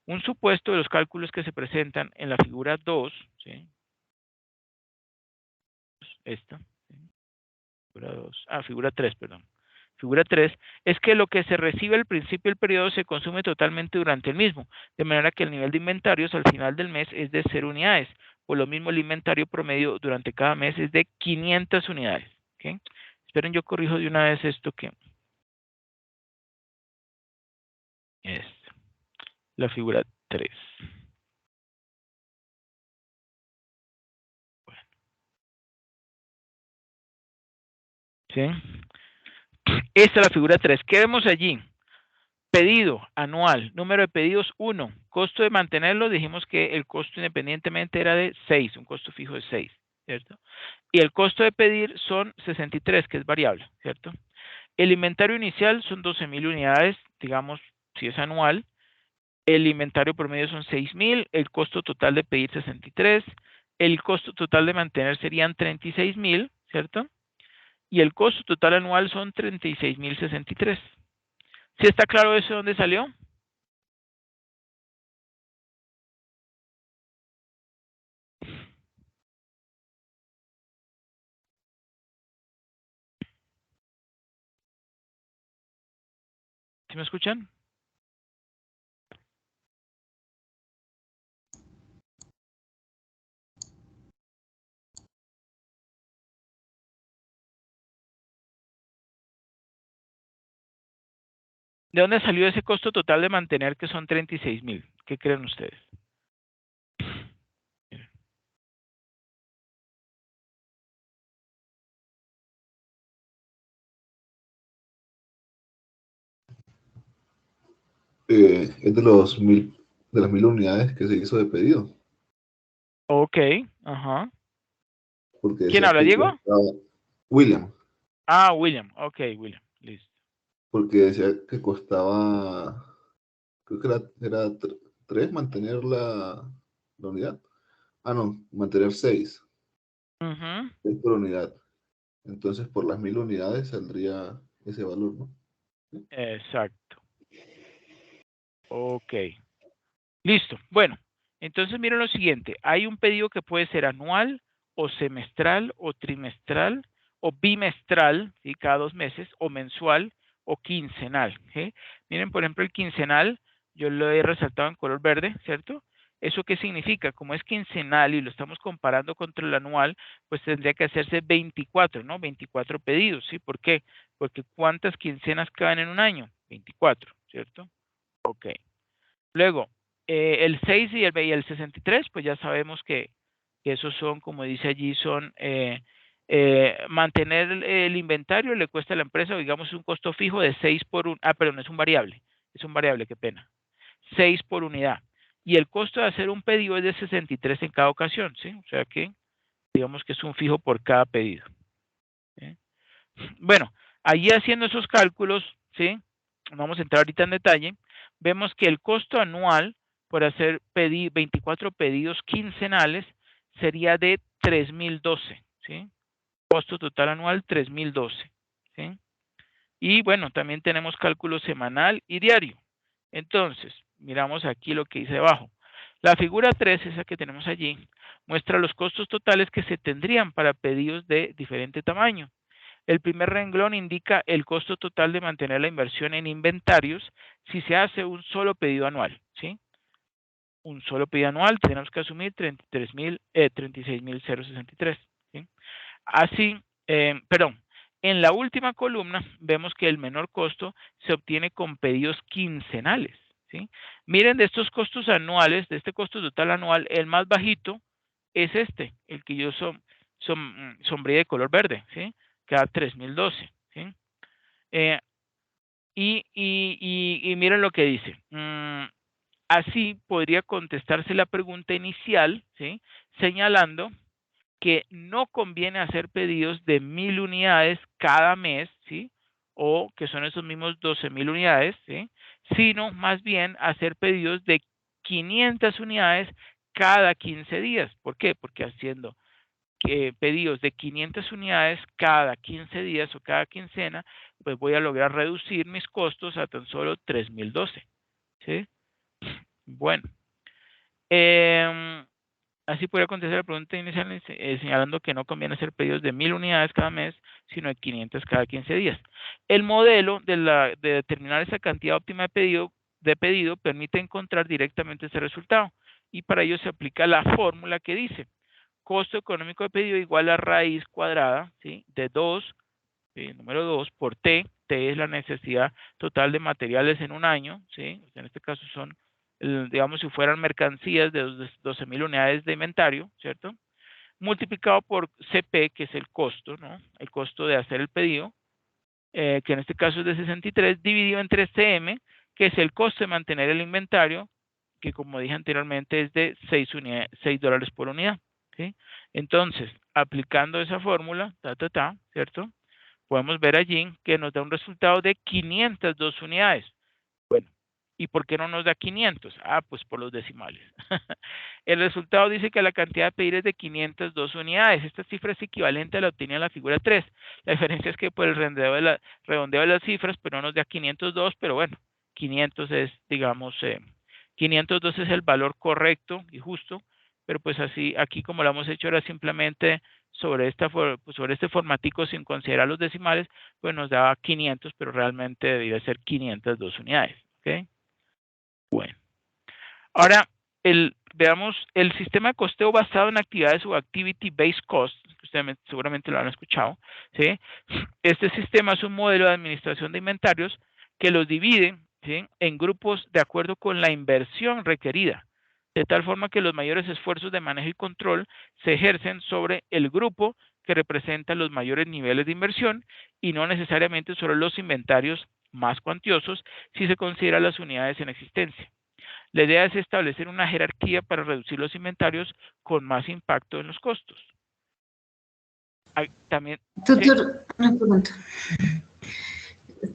Un supuesto de los cálculos que se presentan en la figura 2, ¿sí? Esta, ¿sí? Figura 3, perdón. Figura 3 es que lo que se recibe al principio del periodo se consume totalmente durante el mismo, de manera que el nivel de inventarios al final del mes es de 0 unidades. Por lo mismo, el inventario promedio durante cada mes es de 500 unidades. ¿Okay? Esperen, yo corrijo de una vez esto que es la figura 3. Bueno. ¿Sí? Esta es la figura 3. ¿Qué vemos allí? Pedido anual, número de pedidos 1, costo de mantenerlo, dijimos que el costo independientemente era de 6, un costo fijo de 6, ¿cierto? Y el costo de pedir son 63, que es variable, ¿cierto? El inventario inicial son 12,000 unidades, digamos, si es anual. El inventario promedio son 6,000, el costo total de pedir 63, el costo total de mantener serían 36,000, ¿cierto? Y el costo total anual son 36,063. ¿Sí está claro eso de dónde salió? ¿Sí me escuchan? ¿De dónde salió ese costo total de mantener que son 36,000? ¿Qué creen ustedes? Es de las 1000 unidades que se hizo de pedido. Ok, ajá. Porque ¿Quién decía habla, que Diego? costaba William. William. Ok, William. Listo. porque decía que costaba, creo que era 3 mantener la unidad. Ah, no, mantener 6 Ujú, por unidad. Entonces, por las 1000 unidades saldría ese valor, ¿no? exacto. Ok. Listo. Bueno, entonces miren lo siguiente. Hay un pedido que puede ser anual o semestral o trimestral o bimestral, ¿sí? Cada 2 meses, o mensual o quincenal. ¿Sí? Miren, por ejemplo, el quincenal, yo lo he resaltado en color verde, ¿cierto? ¿Eso qué significa? Como es quincenal y lo estamos comparando contra el anual, pues tendría que hacerse 24, ¿no? 24 pedidos, ¿sí? ¿Por qué? Porque ¿cuántas quincenas caben en un año? 24, ¿cierto? Ok. Luego, el 6 y el 63, pues ya sabemos que esos son, como dice allí, son mantener el inventario le cuesta a la empresa, digamos, un costo fijo de 6 por un, perdón, es un variable, qué pena, 6 por unidad. Y el costo de hacer un pedido es de 63 en cada ocasión, ¿sí? O sea que, digamos que es un fijo por cada pedido. ¿Sí? Bueno, allí haciendo esos cálculos, ¿sí? Vamos a entrar ahorita en detalle. Vemos que el costo anual por hacer 24 pedidos quincenales sería de 3012, ¿sí? Costo total anual 3012, ¿sí? Y bueno, también tenemos cálculo semanal y diario. Entonces, miramos aquí lo que dice debajo. La figura 3, esa que tenemos allí, muestra los costos totales que se tendrían para pedidos de diferente tamaño. El primer renglón indica el costo total de mantener la inversión en inventarios si se hace un solo pedido anual, ¿sí? Un solo pedido anual tenemos que asumir 36.063, ¿sí? Así, perdón, en la última columna vemos que el menor costo se obtiene con pedidos quincenales, ¿sí? Miren, de estos costos anuales, de este costo total anual, el más bajito es este, el que yo sombreé de color verde, ¿sí? Que da 3012, ¿sí? Eh, y miren lo que dice. Así podría contestarse la pregunta inicial, ¿sí? Señalando que no conviene hacer pedidos de 1000 unidades cada mes, ¿sí? O que son esos mismos 12.000 unidades, ¿sí? Sino más bien hacer pedidos de 500 unidades cada 15 días. ¿Por qué? Porque haciendo pedidos de 500 unidades cada 15 días o cada quincena, pues voy a lograr reducir mis costos a tan solo 3012, ¿sí? Bueno, así podría contestar la pregunta inicial señalando que no conviene hacer pedidos de 1000 unidades cada mes, sino de 500 cada 15 días. El modelo de determinar esa cantidad óptima de pedido permite encontrar directamente ese resultado y para ello se aplica la fórmula que dice costo económico de pedido igual a raíz cuadrada, ¿sí? De 2, número 2 por T. T es la necesidad total de materiales en un año, ¿sí? En este caso son, digamos, si fueran mercancías de 12.000 unidades de inventario, ¿cierto? Multiplicado por CP, que es el costo, ¿no? El costo de hacer el pedido, que en este caso es de 63, dividido entre CM, que es el costo de mantener el inventario, que como dije anteriormente es de 6 dólares por unidad, ¿sí? Entonces, aplicando esa fórmula, ¿cierto? Podemos ver allí que nos da un resultado de 502 unidades. Bueno, ¿y por qué no nos da 500? Pues por los decimales. El resultado dice que la cantidad a pedir es de 502 unidades. Esta cifra es equivalente a la obtenida en la figura 3. La diferencia es que por el redondeo de las cifras, pues no nos da 502, pero bueno, 500 es, digamos, 502 es el valor correcto y justo, pero pues así, aquí como lo hemos hecho ahora simplemente sobre este formatico sin considerar los decimales, pues nos daba 500, pero realmente debería ser 502 unidades. ¿Ok? Bueno. Ahora, veamos el sistema de costeo basado en actividades o activity-based cost, que ustedes seguramente lo han escuchado, ¿sí? Este sistema es un modelo de administración de inventarios que los divide, ¿sí?, en grupos de acuerdo con la inversión requerida, de tal forma que los mayores esfuerzos de manejo y control se ejercen sobre el grupo que representa los mayores niveles de inversión y no necesariamente sobre los inventarios más cuantiosos si se consideran las unidades en existencia. La idea es establecer una jerarquía para reducir los inventarios con más impacto en los costos. También, ¿sí? Una pregunta.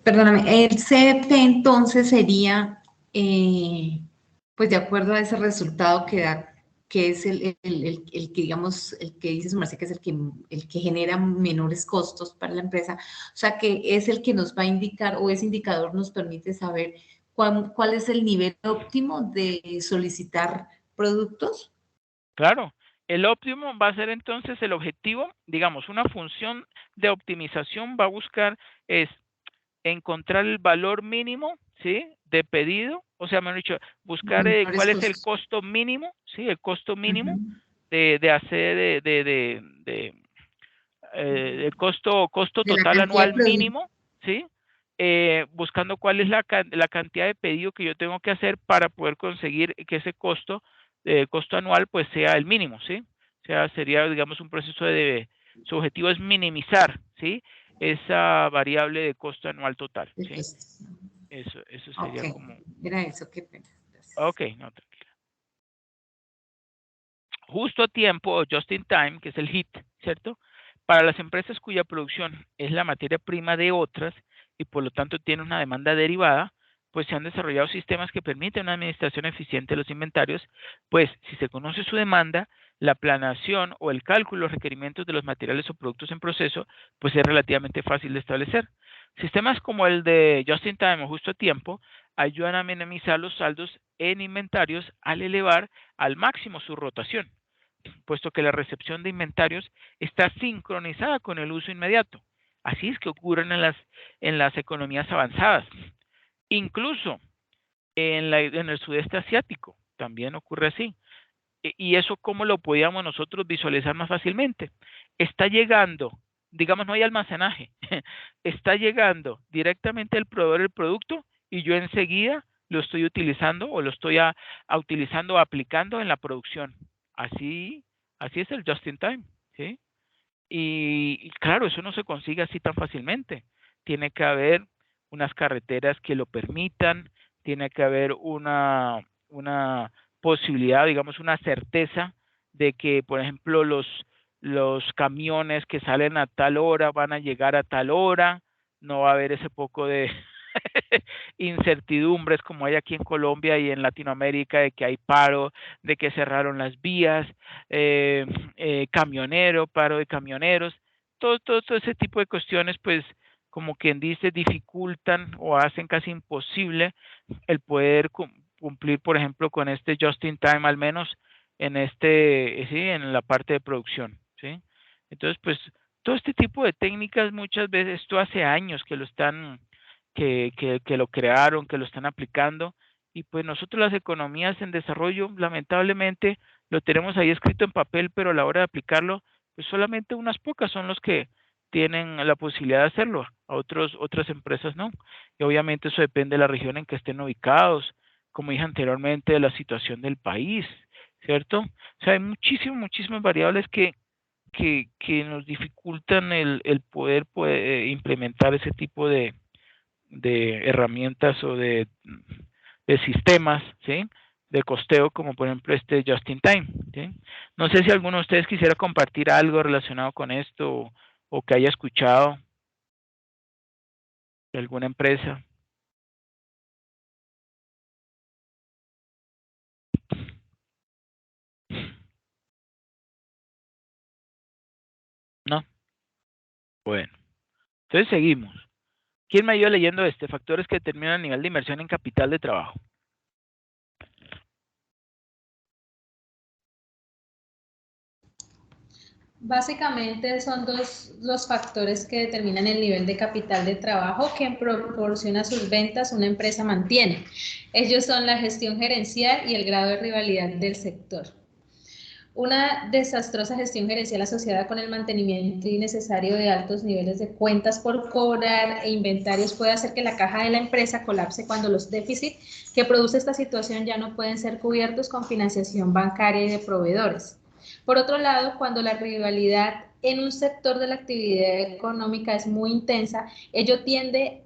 Perdóname, el CFP entonces sería, pues de acuerdo a ese resultado que da, que es el que, digamos, el que dice su merced que es el que genera menores costos para la empresa, o sea, que es el que nos va a indicar, o ese indicador nos permite saber cuál es el nivel óptimo de solicitar productos. Claro, el óptimo va a ser entonces el objetivo, digamos, una función de optimización va a buscar es encontrar el valor mínimo, ¿sí? De pedido, o sea, mejor dicho, buscar Menores cuál es el costos. costo mínimo, ¿sí? El costo mínimo Ujú. de hacer, el costo De la total cantidad de anual productos. mínimo, ¿sí? Buscando cuál es la cantidad de pedido que yo tengo que hacer para poder conseguir que ese costo anual pues sea el mínimo, ¿sí? O sea, sería, digamos, un proceso su objetivo es minimizar, ¿sí? Esa variable de costo anual total, ¿sí? Entonces, Eso ok, sería como, era eso, qué pena. Gracias. ok, no, tranquila. Justo a tiempo o just in time, que es el HIT, ¿cierto? Para las empresas cuya producción es la materia prima de otras y por lo tanto tiene una demanda derivada, pues se han desarrollado sistemas que permiten una administración eficiente de los inventarios, pues si se conoce su demanda, la planeación o el cálculo de los requerimientos de los materiales o productos en proceso, pues es relativamente fácil de establecer. Sistemas como el de just in time o justo a tiempo ayudan a minimizar los saldos en inventarios al elevar al máximo su rotación, puesto que la recepción de inventarios está sincronizada con el uso inmediato. Así es que ocurren en las economías avanzadas. Incluso en el sudeste asiático también ocurre así. Y eso, ¿cómo lo podíamos nosotros visualizar más fácilmente? Está llegando, digamos, no hay almacenaje, está llegando directamente el proveedor del producto y yo enseguida lo estoy utilizando o lo estoy utilizando o aplicando en la producción. Así, así es el just in time, ¿sí? Y claro, eso no se consigue así tan fácilmente. Tiene que haber unas carreteras que lo permitan, tiene que haber una posibilidad, digamos, una certeza de que, por ejemplo, los camiones que salen a tal hora van a llegar a tal hora, no va a haber ese poco de incertidumbres como hay aquí en Colombia y en Latinoamérica, de que hay paro, de que cerraron las vías, eh, camionero, paro de camioneros, todo ese tipo de cuestiones, pues, como quien dice, dificultan o hacen casi imposible el poder cumplir, por ejemplo, con este just in time, al menos sí, en la parte de producción, ¿sí? Entonces, pues, todo este tipo de técnicas, muchas veces, esto hace años que lo están, que lo crearon, que lo están aplicando, y pues nosotros las economías en desarrollo, lamentablemente, lo tenemos ahí escrito en papel, pero a la hora de aplicarlo, pues solamente unas pocas son los que tienen la posibilidad de hacerlo, otras empresas no. Y obviamente eso depende de la región en que estén ubicados, como dije anteriormente, de la situación del país, ¿cierto? O sea, hay muchísimas variables que nos dificultan el poder implementar ese tipo de herramientas o de sistemas, ¿sí? De costeo, como por ejemplo este Just in Time, ¿sí? No sé si alguno de ustedes quisiera compartir algo relacionado con esto o que haya escuchado de alguna empresa. ¿No? Bueno, entonces seguimos. ¿Quién me ayuda leyendo factores que determinan el nivel de inversión en capital de trabajo? Básicamente son dos los factores que determinan el nivel de capital de trabajo que en proporción a sus ventas una empresa mantiene. Ellos son la gestión gerencial y el grado de rivalidad del sector. Una desastrosa gestión gerencial asociada con el mantenimiento innecesario de altos niveles de cuentas por cobrar e inventarios puede hacer que la caja de la empresa colapse cuando los déficits que produce esta situación ya no pueden ser cubiertos con financiación bancaria y de proveedores. Por otro lado, cuando la rivalidad en un sector de la actividad económica es muy intensa, ello tiende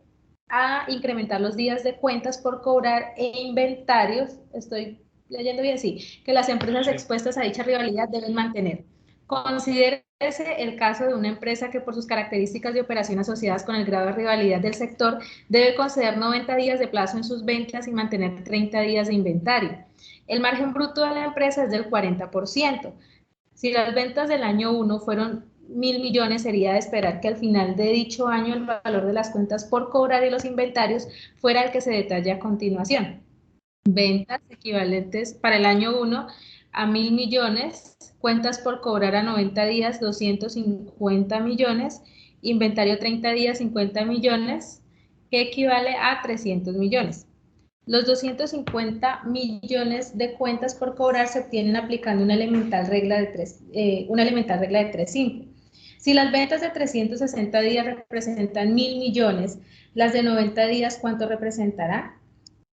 a incrementar los días de cuentas por cobrar e inventarios, estoy leyendo bien, sí, que las empresas Sí. expuestas a dicha rivalidad deben mantener. Considere fuese el caso de una empresa que por sus características de operación asociadas con el grado de rivalidad del sector debe conceder 90 días de plazo en sus ventas y mantener 30 días de inventario. El margen bruto de la empresa es del 40%. Si las ventas del año 1 fueron 1.000 millones, sería de esperar que al final de dicho año el valor de las cuentas por cobrar y los inventarios fuera el que se detalla a continuación. Ventas equivalentes para el año 1 a 1.000 millones, cuentas por cobrar a 90 días, 250 millones, inventario 30 días, 50 millones, que equivale a 300 millones. Los 250 millones de cuentas por cobrar se obtienen aplicando una elemental regla de 3 simple. Si las ventas de 360 días representan 1.000 millones, las de 90 días, ¿cuánto representará?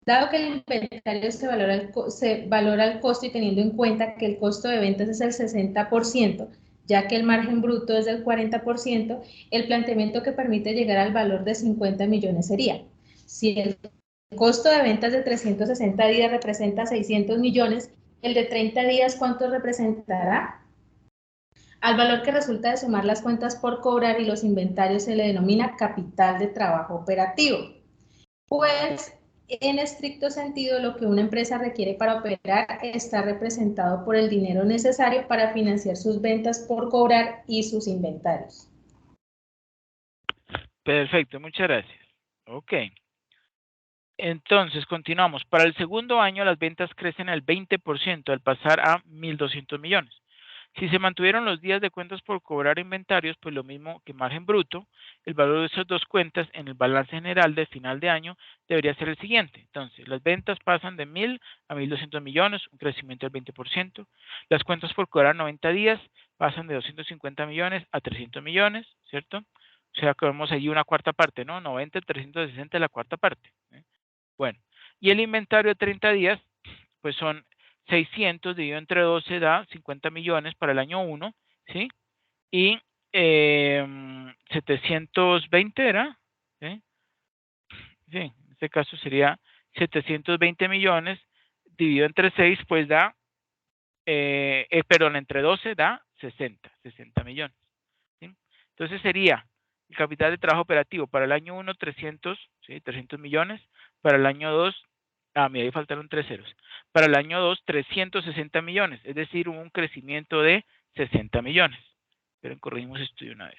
Dado que el inventario se valora al costo y teniendo en cuenta que el costo de ventas es el 60%, ya que el margen bruto es del 40%, el planteamiento que permite llegar al valor de 50 millones sería: si el costo de ventas de 360 días representa 600 millones, el de 30 días, ¿cuánto representará? Al valor que resulta de sumar las cuentas por cobrar y los inventarios se le denomina capital de trabajo operativo. Pues, en estricto sentido, lo que una empresa requiere para operar está representado por el dinero necesario para financiar sus ventas por cobrar y sus inventarios. Perfecto, muchas gracias. Ok. Entonces, continuamos. Para el segundo año, las ventas crecen al 20% al pasar a 1.200 millones. Si se mantuvieron los días de cuentas por cobrar inventarios, pues lo mismo que margen bruto, el valor de esas dos cuentas en el balance general de final de año debería ser el siguiente. Entonces, las ventas pasan de 1.000 a 1.200 millones, un crecimiento del 20%. Las cuentas por cobrar 90 días pasan de 250 millones a 300 millones, ¿cierto? O sea, que vemos allí una cuarta parte, ¿no? 90, 360 es la cuarta parte. Bueno, y el inventario de 30 días, pues son 600 dividido entre 12 da 50 millones para el año 1, ¿sí? Y 720 era, ¿sí? Sí, en este caso sería 720 millones dividido entre 6, pues da, perdón, entre 12 da 60 millones, ¿sí? Entonces sería el capital de trabajo operativo para el año 1, 300, ¿sí? 300 millones, para el año 2, mira, ahí faltaron 3 ceros. Para el año 2, 360 millones, es decir, hubo un crecimiento de 60 millones. Pero corregimos esto de una vez.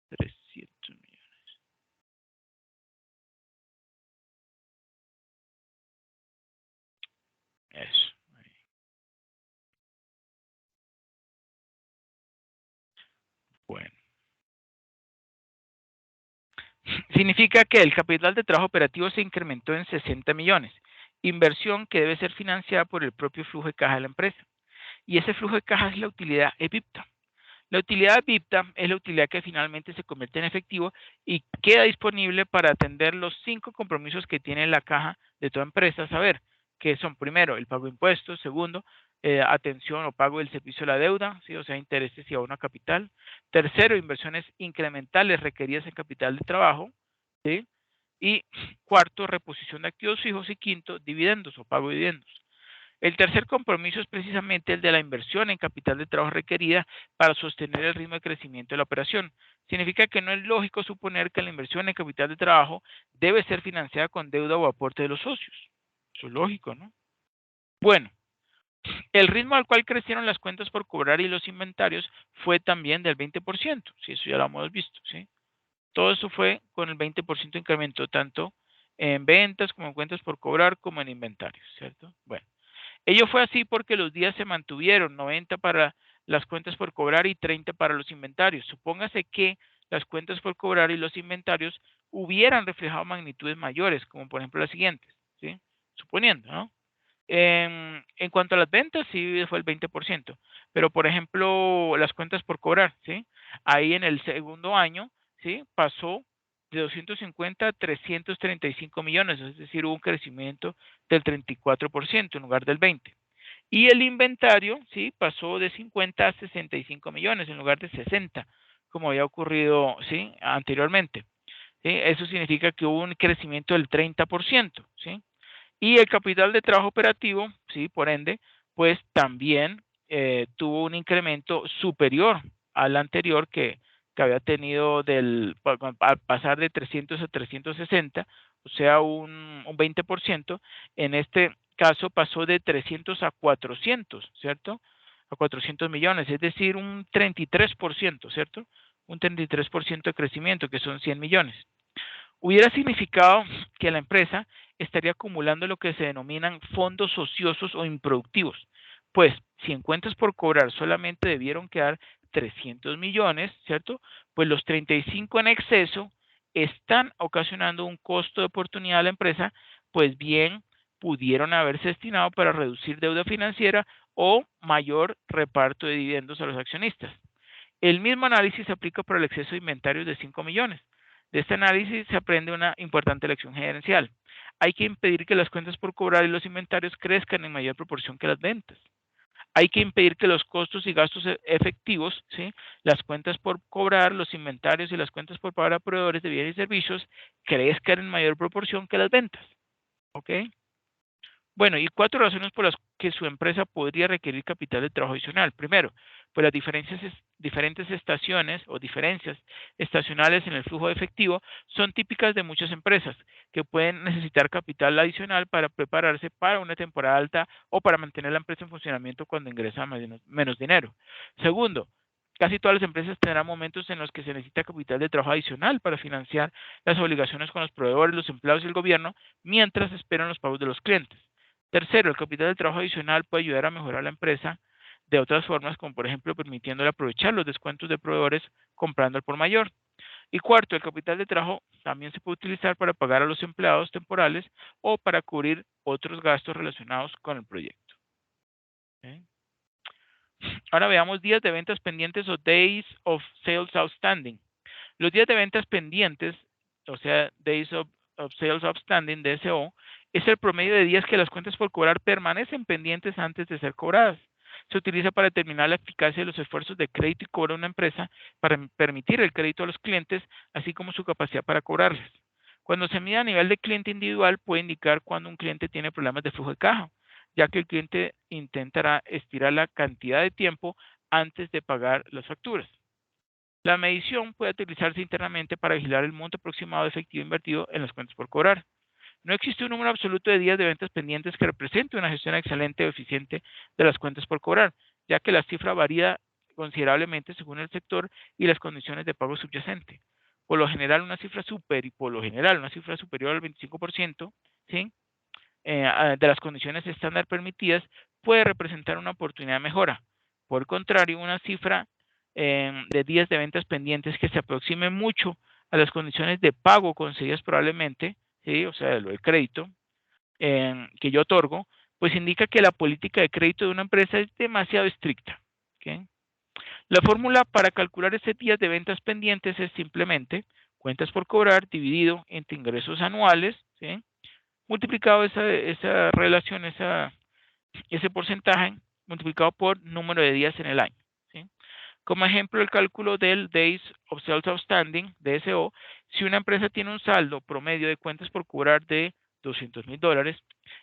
300 millones. Eso. Bueno. Significa que el capital de trabajo operativo se incrementó en 60 millones. Inversión que debe ser financiada por el propio flujo de caja de la empresa. Y ese flujo de caja es la utilidad EBITDA. La utilidad EBITDA es la utilidad que finalmente se convierte en efectivo y queda disponible para atender los 5 compromisos que tiene la caja de toda empresa, a saber, que son primero el pago de impuestos, segundo, atención o pago del servicio de la deuda, ¿sí? O sea, intereses y abono a capital. Tercero, inversiones incrementales requeridas en capital de trabajo, ¿sí? Y cuarto, reposición de activos fijos y quinto, dividendos o pago de dividendos. El tercer compromiso es precisamente el de la inversión en capital de trabajo requerida para sostener el ritmo de crecimiento de la operación. Significa que no es lógico suponer que la inversión en capital de trabajo debe ser financiada con deuda o aporte de los socios. Eso es lógico, ¿no? Bueno, el ritmo al cual crecieron las cuentas por cobrar y los inventarios fue también del 20%. Sí, eso ya lo hemos visto, ¿sí? Todo eso fue con el 20% de incremento, tanto en ventas como en cuentas por cobrar como en inventarios, ¿cierto? Bueno. Ello fue así porque los días se mantuvieron, 90 para las cuentas por cobrar y 30 para los inventarios. Supóngase que las cuentas por cobrar y los inventarios hubieran reflejado magnitudes mayores, como por ejemplo las siguientes, ¿sí? Suponiendo, ¿no? En cuanto a las ventas, sí fue el 20%, pero por ejemplo, las cuentas por cobrar, ¿sí? Ahí en el segundo año, ¿sí? Pasó de 250 a 335 millones, es decir, hubo un crecimiento del 34% en lugar del 20%. Y el inventario, ¿sí? Pasó de 50 a 65 millones en lugar de 60, como había ocurrido, ¿sí? Anteriormente. ¿Sí? Eso significa que hubo un crecimiento del 30%, ¿sí? Y el capital de trabajo operativo, ¿sí? Por ende, pues también tuvo un incremento superior al anterior que había tenido al pasar de 300 a 360, o sea, un 20%. En este caso pasó de 300 a 400, ¿cierto? A 400 millones, es decir, un 33%, ¿cierto? Un 33% de crecimiento, que son 100 millones. Hubiera significado que la empresa estaría acumulando lo que se denominan fondos ociosos o improductivos. Pues, si en cuentas por cobrar solamente debieron quedar 300 millones, ¿cierto? Pues los 35 en exceso están ocasionando un costo de oportunidad a la empresa, pues bien pudieron haberse destinado para reducir deuda financiera o mayor reparto de dividendos a los accionistas. El mismo análisis se aplica para el exceso de inventarios de 5 millones. De este análisis se aprende una importante lección gerencial. Hay que impedir que las cuentas por cobrar y los inventarios crezcan en mayor proporción que las ventas. Hay que impedir que los costos y gastos efectivos, ¿sí?, las cuentas por cobrar, los inventarios y las cuentas por pagar a proveedores de bienes y servicios crezcan en mayor proporción que las ventas. ¿Ok? Bueno, y 4 razones por las que su empresa podría requerir capital de trabajo adicional. Primero, pues las diferentes estaciones o diferencias estacionales en el flujo de efectivo son típicas de muchas empresas que pueden necesitar capital adicional para prepararse para una temporada alta o para mantener la empresa en funcionamiento cuando ingresa menos dinero. Segundo, casi todas las empresas tendrán momentos en los que se necesita capital de trabajo adicional para financiar las obligaciones con los proveedores, los empleados y el gobierno mientras esperan los pagos de los clientes. Tercero, el capital de trabajo adicional puede ayudar a mejorar la empresa de otras formas, como por ejemplo permitiéndole aprovechar los descuentos de proveedores comprando al por mayor. Y cuarto, el capital de trabajo también se puede utilizar para pagar a los empleados temporales o para cubrir otros gastos relacionados con el proyecto. ¿Okay? Ahora veamos días de ventas pendientes o Days of Sales Outstanding. Los días de ventas pendientes, o sea, Days of Sales Outstanding, DSO, es el promedio de días que las cuentas por cobrar permanecen pendientes antes de ser cobradas. Se utiliza para determinar la eficacia de los esfuerzos de crédito y cobro de una empresa para permitir el crédito a los clientes, así como su capacidad para cobrarles. Cuando se mide a nivel de cliente individual, puede indicar cuando un cliente tiene problemas de flujo de caja, ya que el cliente intentará estirar la cantidad de tiempo antes de pagar las facturas. La medición puede utilizarse internamente para vigilar el monto aproximado de efectivo invertido en las cuentas por cobrar. No existe un número absoluto de días de ventas pendientes que represente una gestión excelente o eficiente de las cuentas por cobrar, ya que la cifra varía considerablemente según el sector y las condiciones de pago subyacente. Por lo general, una cifra superior al 25%, ¿sí?, de las condiciones estándar permitidas puede representar una oportunidad de mejora. Por el contrario, una cifra de días de ventas pendientes que se aproxime mucho a las condiciones de pago concedidas probablemente, ¿sí?, o sea, el crédito que yo otorgo, pues indica que la política de crédito de una empresa es demasiado estricta. ¿Okay? La fórmula para calcular ese días de ventas pendientes es simplemente cuentas por cobrar dividido entre ingresos anuales, ¿sí?, multiplicado esa relación, ese porcentaje, multiplicado por número de días en el año. ¿Sí? Como ejemplo, el cálculo del Days of Sales Outstanding, DSO, si una empresa tiene un saldo promedio de cuentas por cobrar de $200,000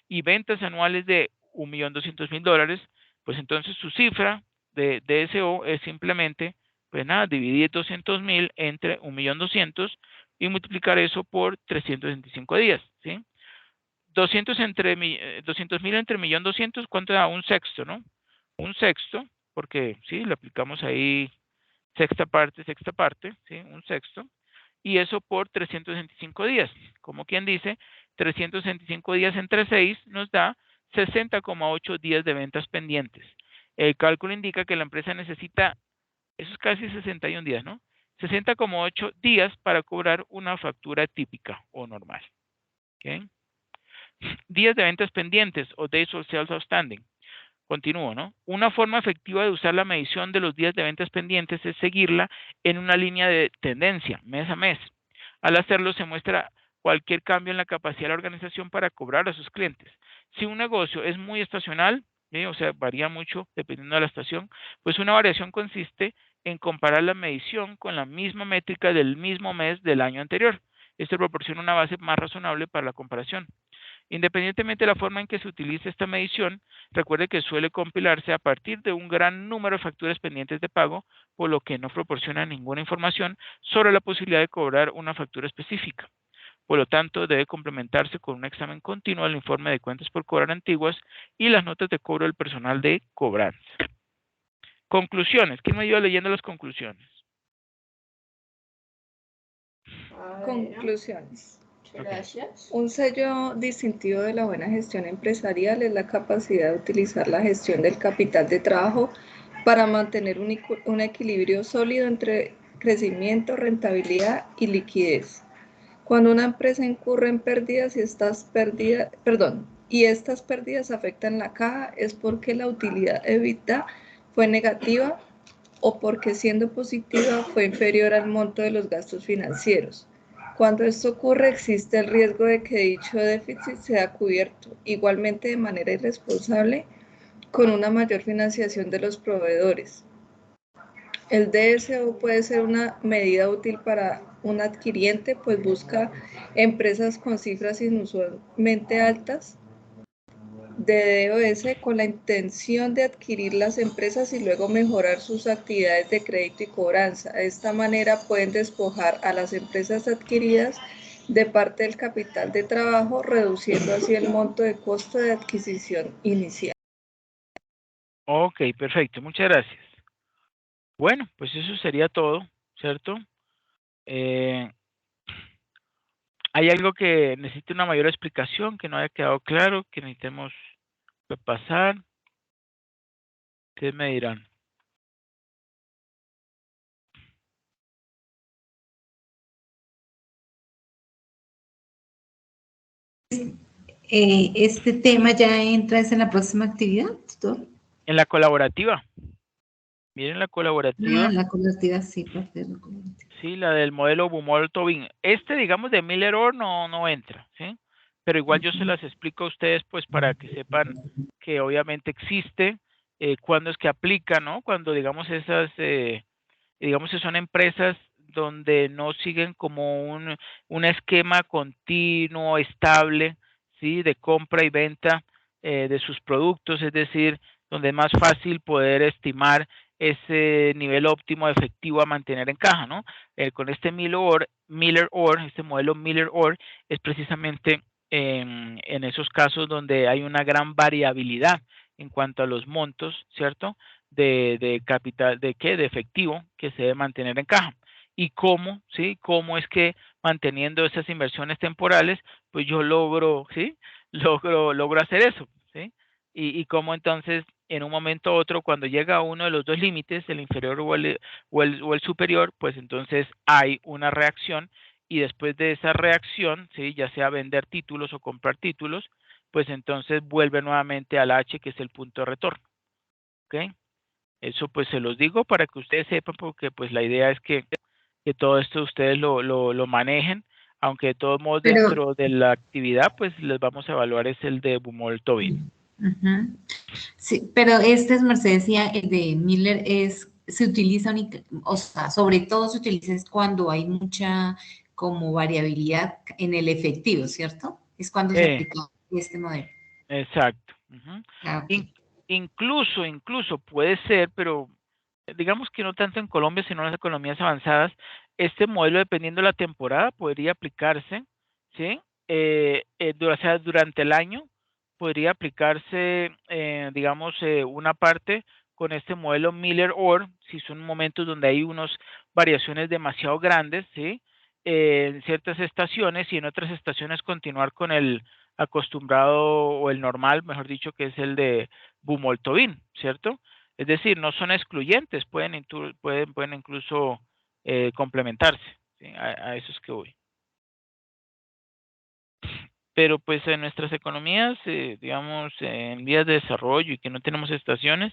y ventas anuales de $1,200,000, pues entonces su cifra de DSO es simplemente, pues nada, dividir 200,000 entre 1,200,000 y multiplicar eso por 365 días, ¿sí? 200,000 entre 1,200,000, ¿cuánto da? Un sexto, ¿no? Un sexto, porque sí, le aplicamos ahí sexta parte, ¿sí? Un sexto. Y eso por 365 días. Como quien dice, 365 días entre 6 nos da 60,8 días de ventas pendientes. El cálculo indica que la empresa necesita, eso es casi 61 días, ¿no? 60,8 días para cobrar una factura típica o normal. ¿Ok? Días de ventas pendientes o Days of Sales Outstanding. Continúo, ¿no? Una forma efectiva de usar la medición de los días de ventas pendientes es seguirla en una línea de tendencia, mes a mes. Al hacerlo, se muestra cualquier cambio en la capacidad de la organización para cobrar a sus clientes. Si un negocio es muy estacional, o sea, varía mucho dependiendo de la estación, pues una variación consiste en comparar la medición con la misma métrica del mismo mes del año anterior. Esto proporciona una base más razonable para la comparación. Independientemente de la forma en que se utilice esta medición, recuerde que suele compilarse a partir de un gran número de facturas pendientes de pago, por lo que no proporciona ninguna información sobre la posibilidad de cobrar una factura específica. Por lo tanto, debe complementarse con un examen continuo del informe de cuentas por cobrar antiguas y las notas de cobro del personal de cobranza. Conclusiones. ¿Quién me ayuda leyendo las conclusiones? Conclusiones. Gracias. Un sello distintivo de la buena gestión empresarial es la capacidad de utilizar la gestión del capital de trabajo para mantener un equilibrio sólido entre crecimiento, rentabilidad y liquidez. Cuando una empresa incurre en pérdidas y estas pérdidas afectan la caja, es porque la utilidad EBITDA fue negativa o porque siendo positiva fue inferior al monto de los gastos financieros. Cuando esto ocurre, existe el riesgo de que dicho déficit sea cubierto, igualmente de manera irresponsable, con una mayor financiación de los proveedores. El DSO puede ser una medida útil para un adquiriente, pues busca empresas con cifras inusualmente altas de DOS con la intención de adquirir las empresas y luego mejorar sus actividades de crédito y cobranza. De esta manera pueden despojar a las empresas adquiridas de parte del capital de trabajo, reduciendo así el monto de costo de adquisición inicial. Ok, perfecto. Muchas gracias. Bueno, pues eso sería todo, ¿cierto? ¿Hay algo que necesite una mayor explicación, que no haya quedado claro, que necesitemos repasar? Ustedes me dirán. Este tema ya entra en la próxima actividad, tutor. En la colaborativa. Miren la colaborativa. La colaborativa, sí, parte de la colaborativa. Sí, la del modelo Bumol-Tobin. Digamos, de Miller-Orr no entra, ¿sí? Pero igual yo se las explico a ustedes, pues, para que sepan que obviamente existe, cuándo es que aplica, ¿no? Cuando, digamos, digamos que son empresas donde no siguen como un esquema continuo, estable, ¿sí? De compra y venta de sus productos, es decir, donde es más fácil poder estimar ese nivel óptimo de efectivo a mantener en caja, ¿no? Con este Miller-Orr, este modelo Miller-Orr, es precisamente en esos casos donde hay una gran variabilidad en cuanto a los montos, ¿cierto? De capital, ¿de qué? De efectivo que se debe mantener en caja. ¿Y cómo, sí? ¿Cómo es que manteniendo esas inversiones temporales, pues yo logro, sí? Logro hacer eso, ¿sí? Y cómo entonces, en un momento u otro, cuando llega a uno de los dos límites, el inferior o el superior, pues entonces hay una reacción y después de esa reacción, ¿sí? Ya sea vender títulos o comprar títulos, pues entonces vuelve nuevamente al H, que es el punto de retorno, ¿ok? Eso pues se los digo para que ustedes sepan, porque pues la idea es que todo esto ustedes lo manejen, aunque de todos modos dentro de la actividad pues les vamos a evaluar es el de Bumol-Tobin. Sí, pero este es, Mercedes decía, el de Miller se utiliza, o sea, sobre todo se utiliza es cuando hay mucha como variabilidad en el efectivo, ¿cierto? Es cuando se aplica este modelo. Exacto. Okay. Incluso puede ser, pero digamos que no tanto en Colombia, sino en las economías avanzadas, este modelo, dependiendo de la temporada, podría aplicarse, ¿sí? Durante el año podría aplicarse, digamos, una parte con este modelo Miller-Orr, si son momentos donde hay unas variaciones demasiado grandes, ¿sí? En ciertas estaciones y en otras estaciones continuar con el acostumbrado o el normal, mejor dicho, que es el de Bumol-Tobin, ¿cierto? Es decir, no son excluyentes, pueden incluso complementarse, ¿sí? A eso es que voy. Pero pues en nuestras economías, digamos, en vías de desarrollo y que no tenemos estaciones,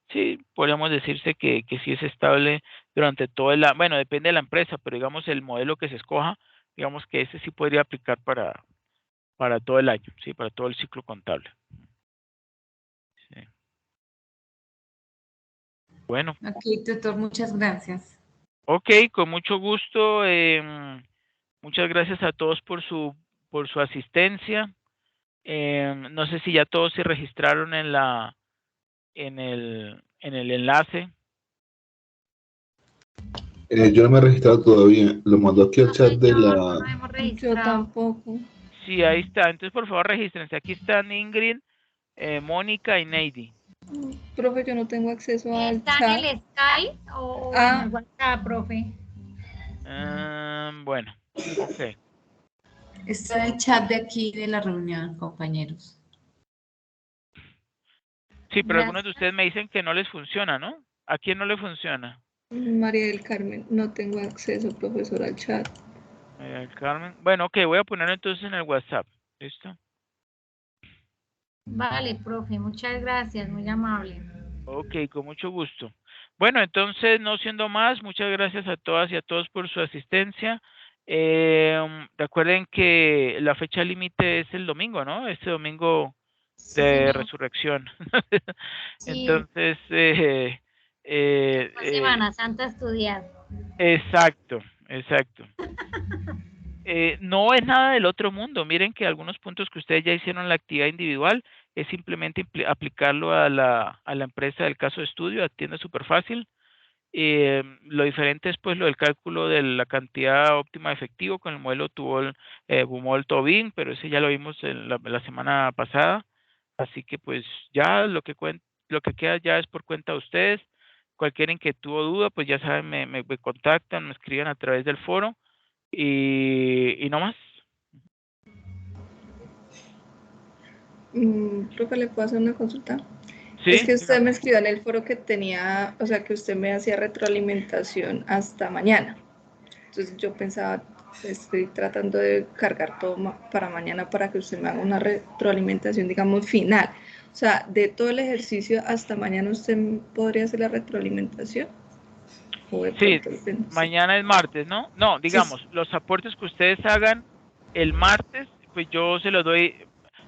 sí, podríamos decirse que sí es estable durante todo el año. Bueno, depende de la empresa, pero digamos el modelo que se escoja, digamos que ese sí podría aplicar para todo el año, sí, para todo el ciclo contable. Sí. Bueno. Ok, tutor, muchas gracias. Ok, con mucho gusto. Muchas gracias a todos por su asistencia. No sé si ya todos se registraron en el enlace. Yo no me he registrado todavía. Lo mandó aquí al chat de No la... nos hemos Yo registrado. tampoco. Sí, ahí está. Entonces, por favor, regístrense. Aquí están Ingrid, Mónica y Neidi. Profe, yo no tengo acceso al ¿Está chat. en el Skype o en Ah. el WhatsApp, profe? Bueno, ok. Está en el chat de aquí de la reunión, compañeros. Sí, pero algunos de Gracias. ustedes me dicen que no les funciona, ¿no? ¿A quién no le funciona? María del Carmen, no tengo acceso, profesor, al chat. Carmen. Bueno, ok, voy a ponerlo entonces en el WhatsApp. ¿Listo? Vale, profe, muchas gracias, muy amable. Ok, con mucho gusto. Bueno, entonces, no siendo más, muchas gracias a todas y a todos por su asistencia. Recuerden que la fecha límite es el domingo, ¿no? Este domingo Sí, de señor. resurrección. Sí, Entonces, por Semana Santa estudiar. exacto, exacto. No es nada del otro mundo. Miren que algunos puntos que ustedes ya hicieron en la actividad individual es simplemente aplicarlo a la empresa del caso de estudio, atiende súper fácil. Lo diferente es pues lo del cálculo de la cantidad óptima de efectivo con el modelo Bumol-Tobin, pero ese ya lo vimos en la semana pasada. Así que pues ya lo que queda ya es por cuenta de ustedes. Cualquier inquietud o duda, pues ya saben, me contactan, me escriben a través del foro y no más. Profe, ¿le puedo hacer una consulta? Sí, Es que usted dígame. me escribió en el foro que tenía, o sea, que usted me hacía retroalimentación hasta mañana. Entonces yo pensaba, estoy tratando de cargar todo para mañana para que usted me haga una retroalimentación, digamos, final. O sea, de todo el ejercicio hasta mañana usted podría hacer la retroalimentación. O de Sí, pronto, no sé. mañana es martes, ¿no? No, Sí, digamos, los aportes que ustedes hagan el martes, pues yo se los doy,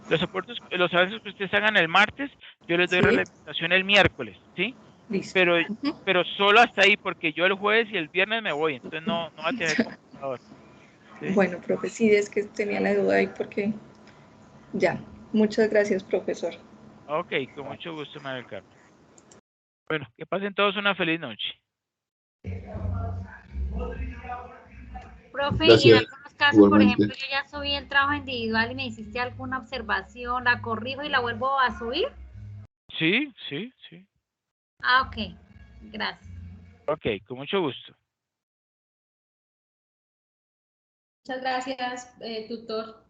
los avances que ustedes hagan el martes, yo les doy sí, reglamentación el miércoles, ¿sí? listo. Pero, Ujú. pero solo hasta ahí, porque yo el jueves y el viernes me voy, entonces no va a tener computador, ¿sí? Bueno, profe, sí, es que tenía la duda ahí porque ya. Muchas gracias, profesor. Ok, con mucho gusto, María del Carmen. Bueno, que pasen todos una feliz noche. Profe, y en Gracias, algunos casos, por igualmente. ejemplo, yo ya subí el trabajo individual y me hiciste alguna observación, la corrijo y la vuelvo a subir. Sí, sí, sí. Ah, ok, gracias. Ok, con mucho gusto. Muchas gracias, tutor.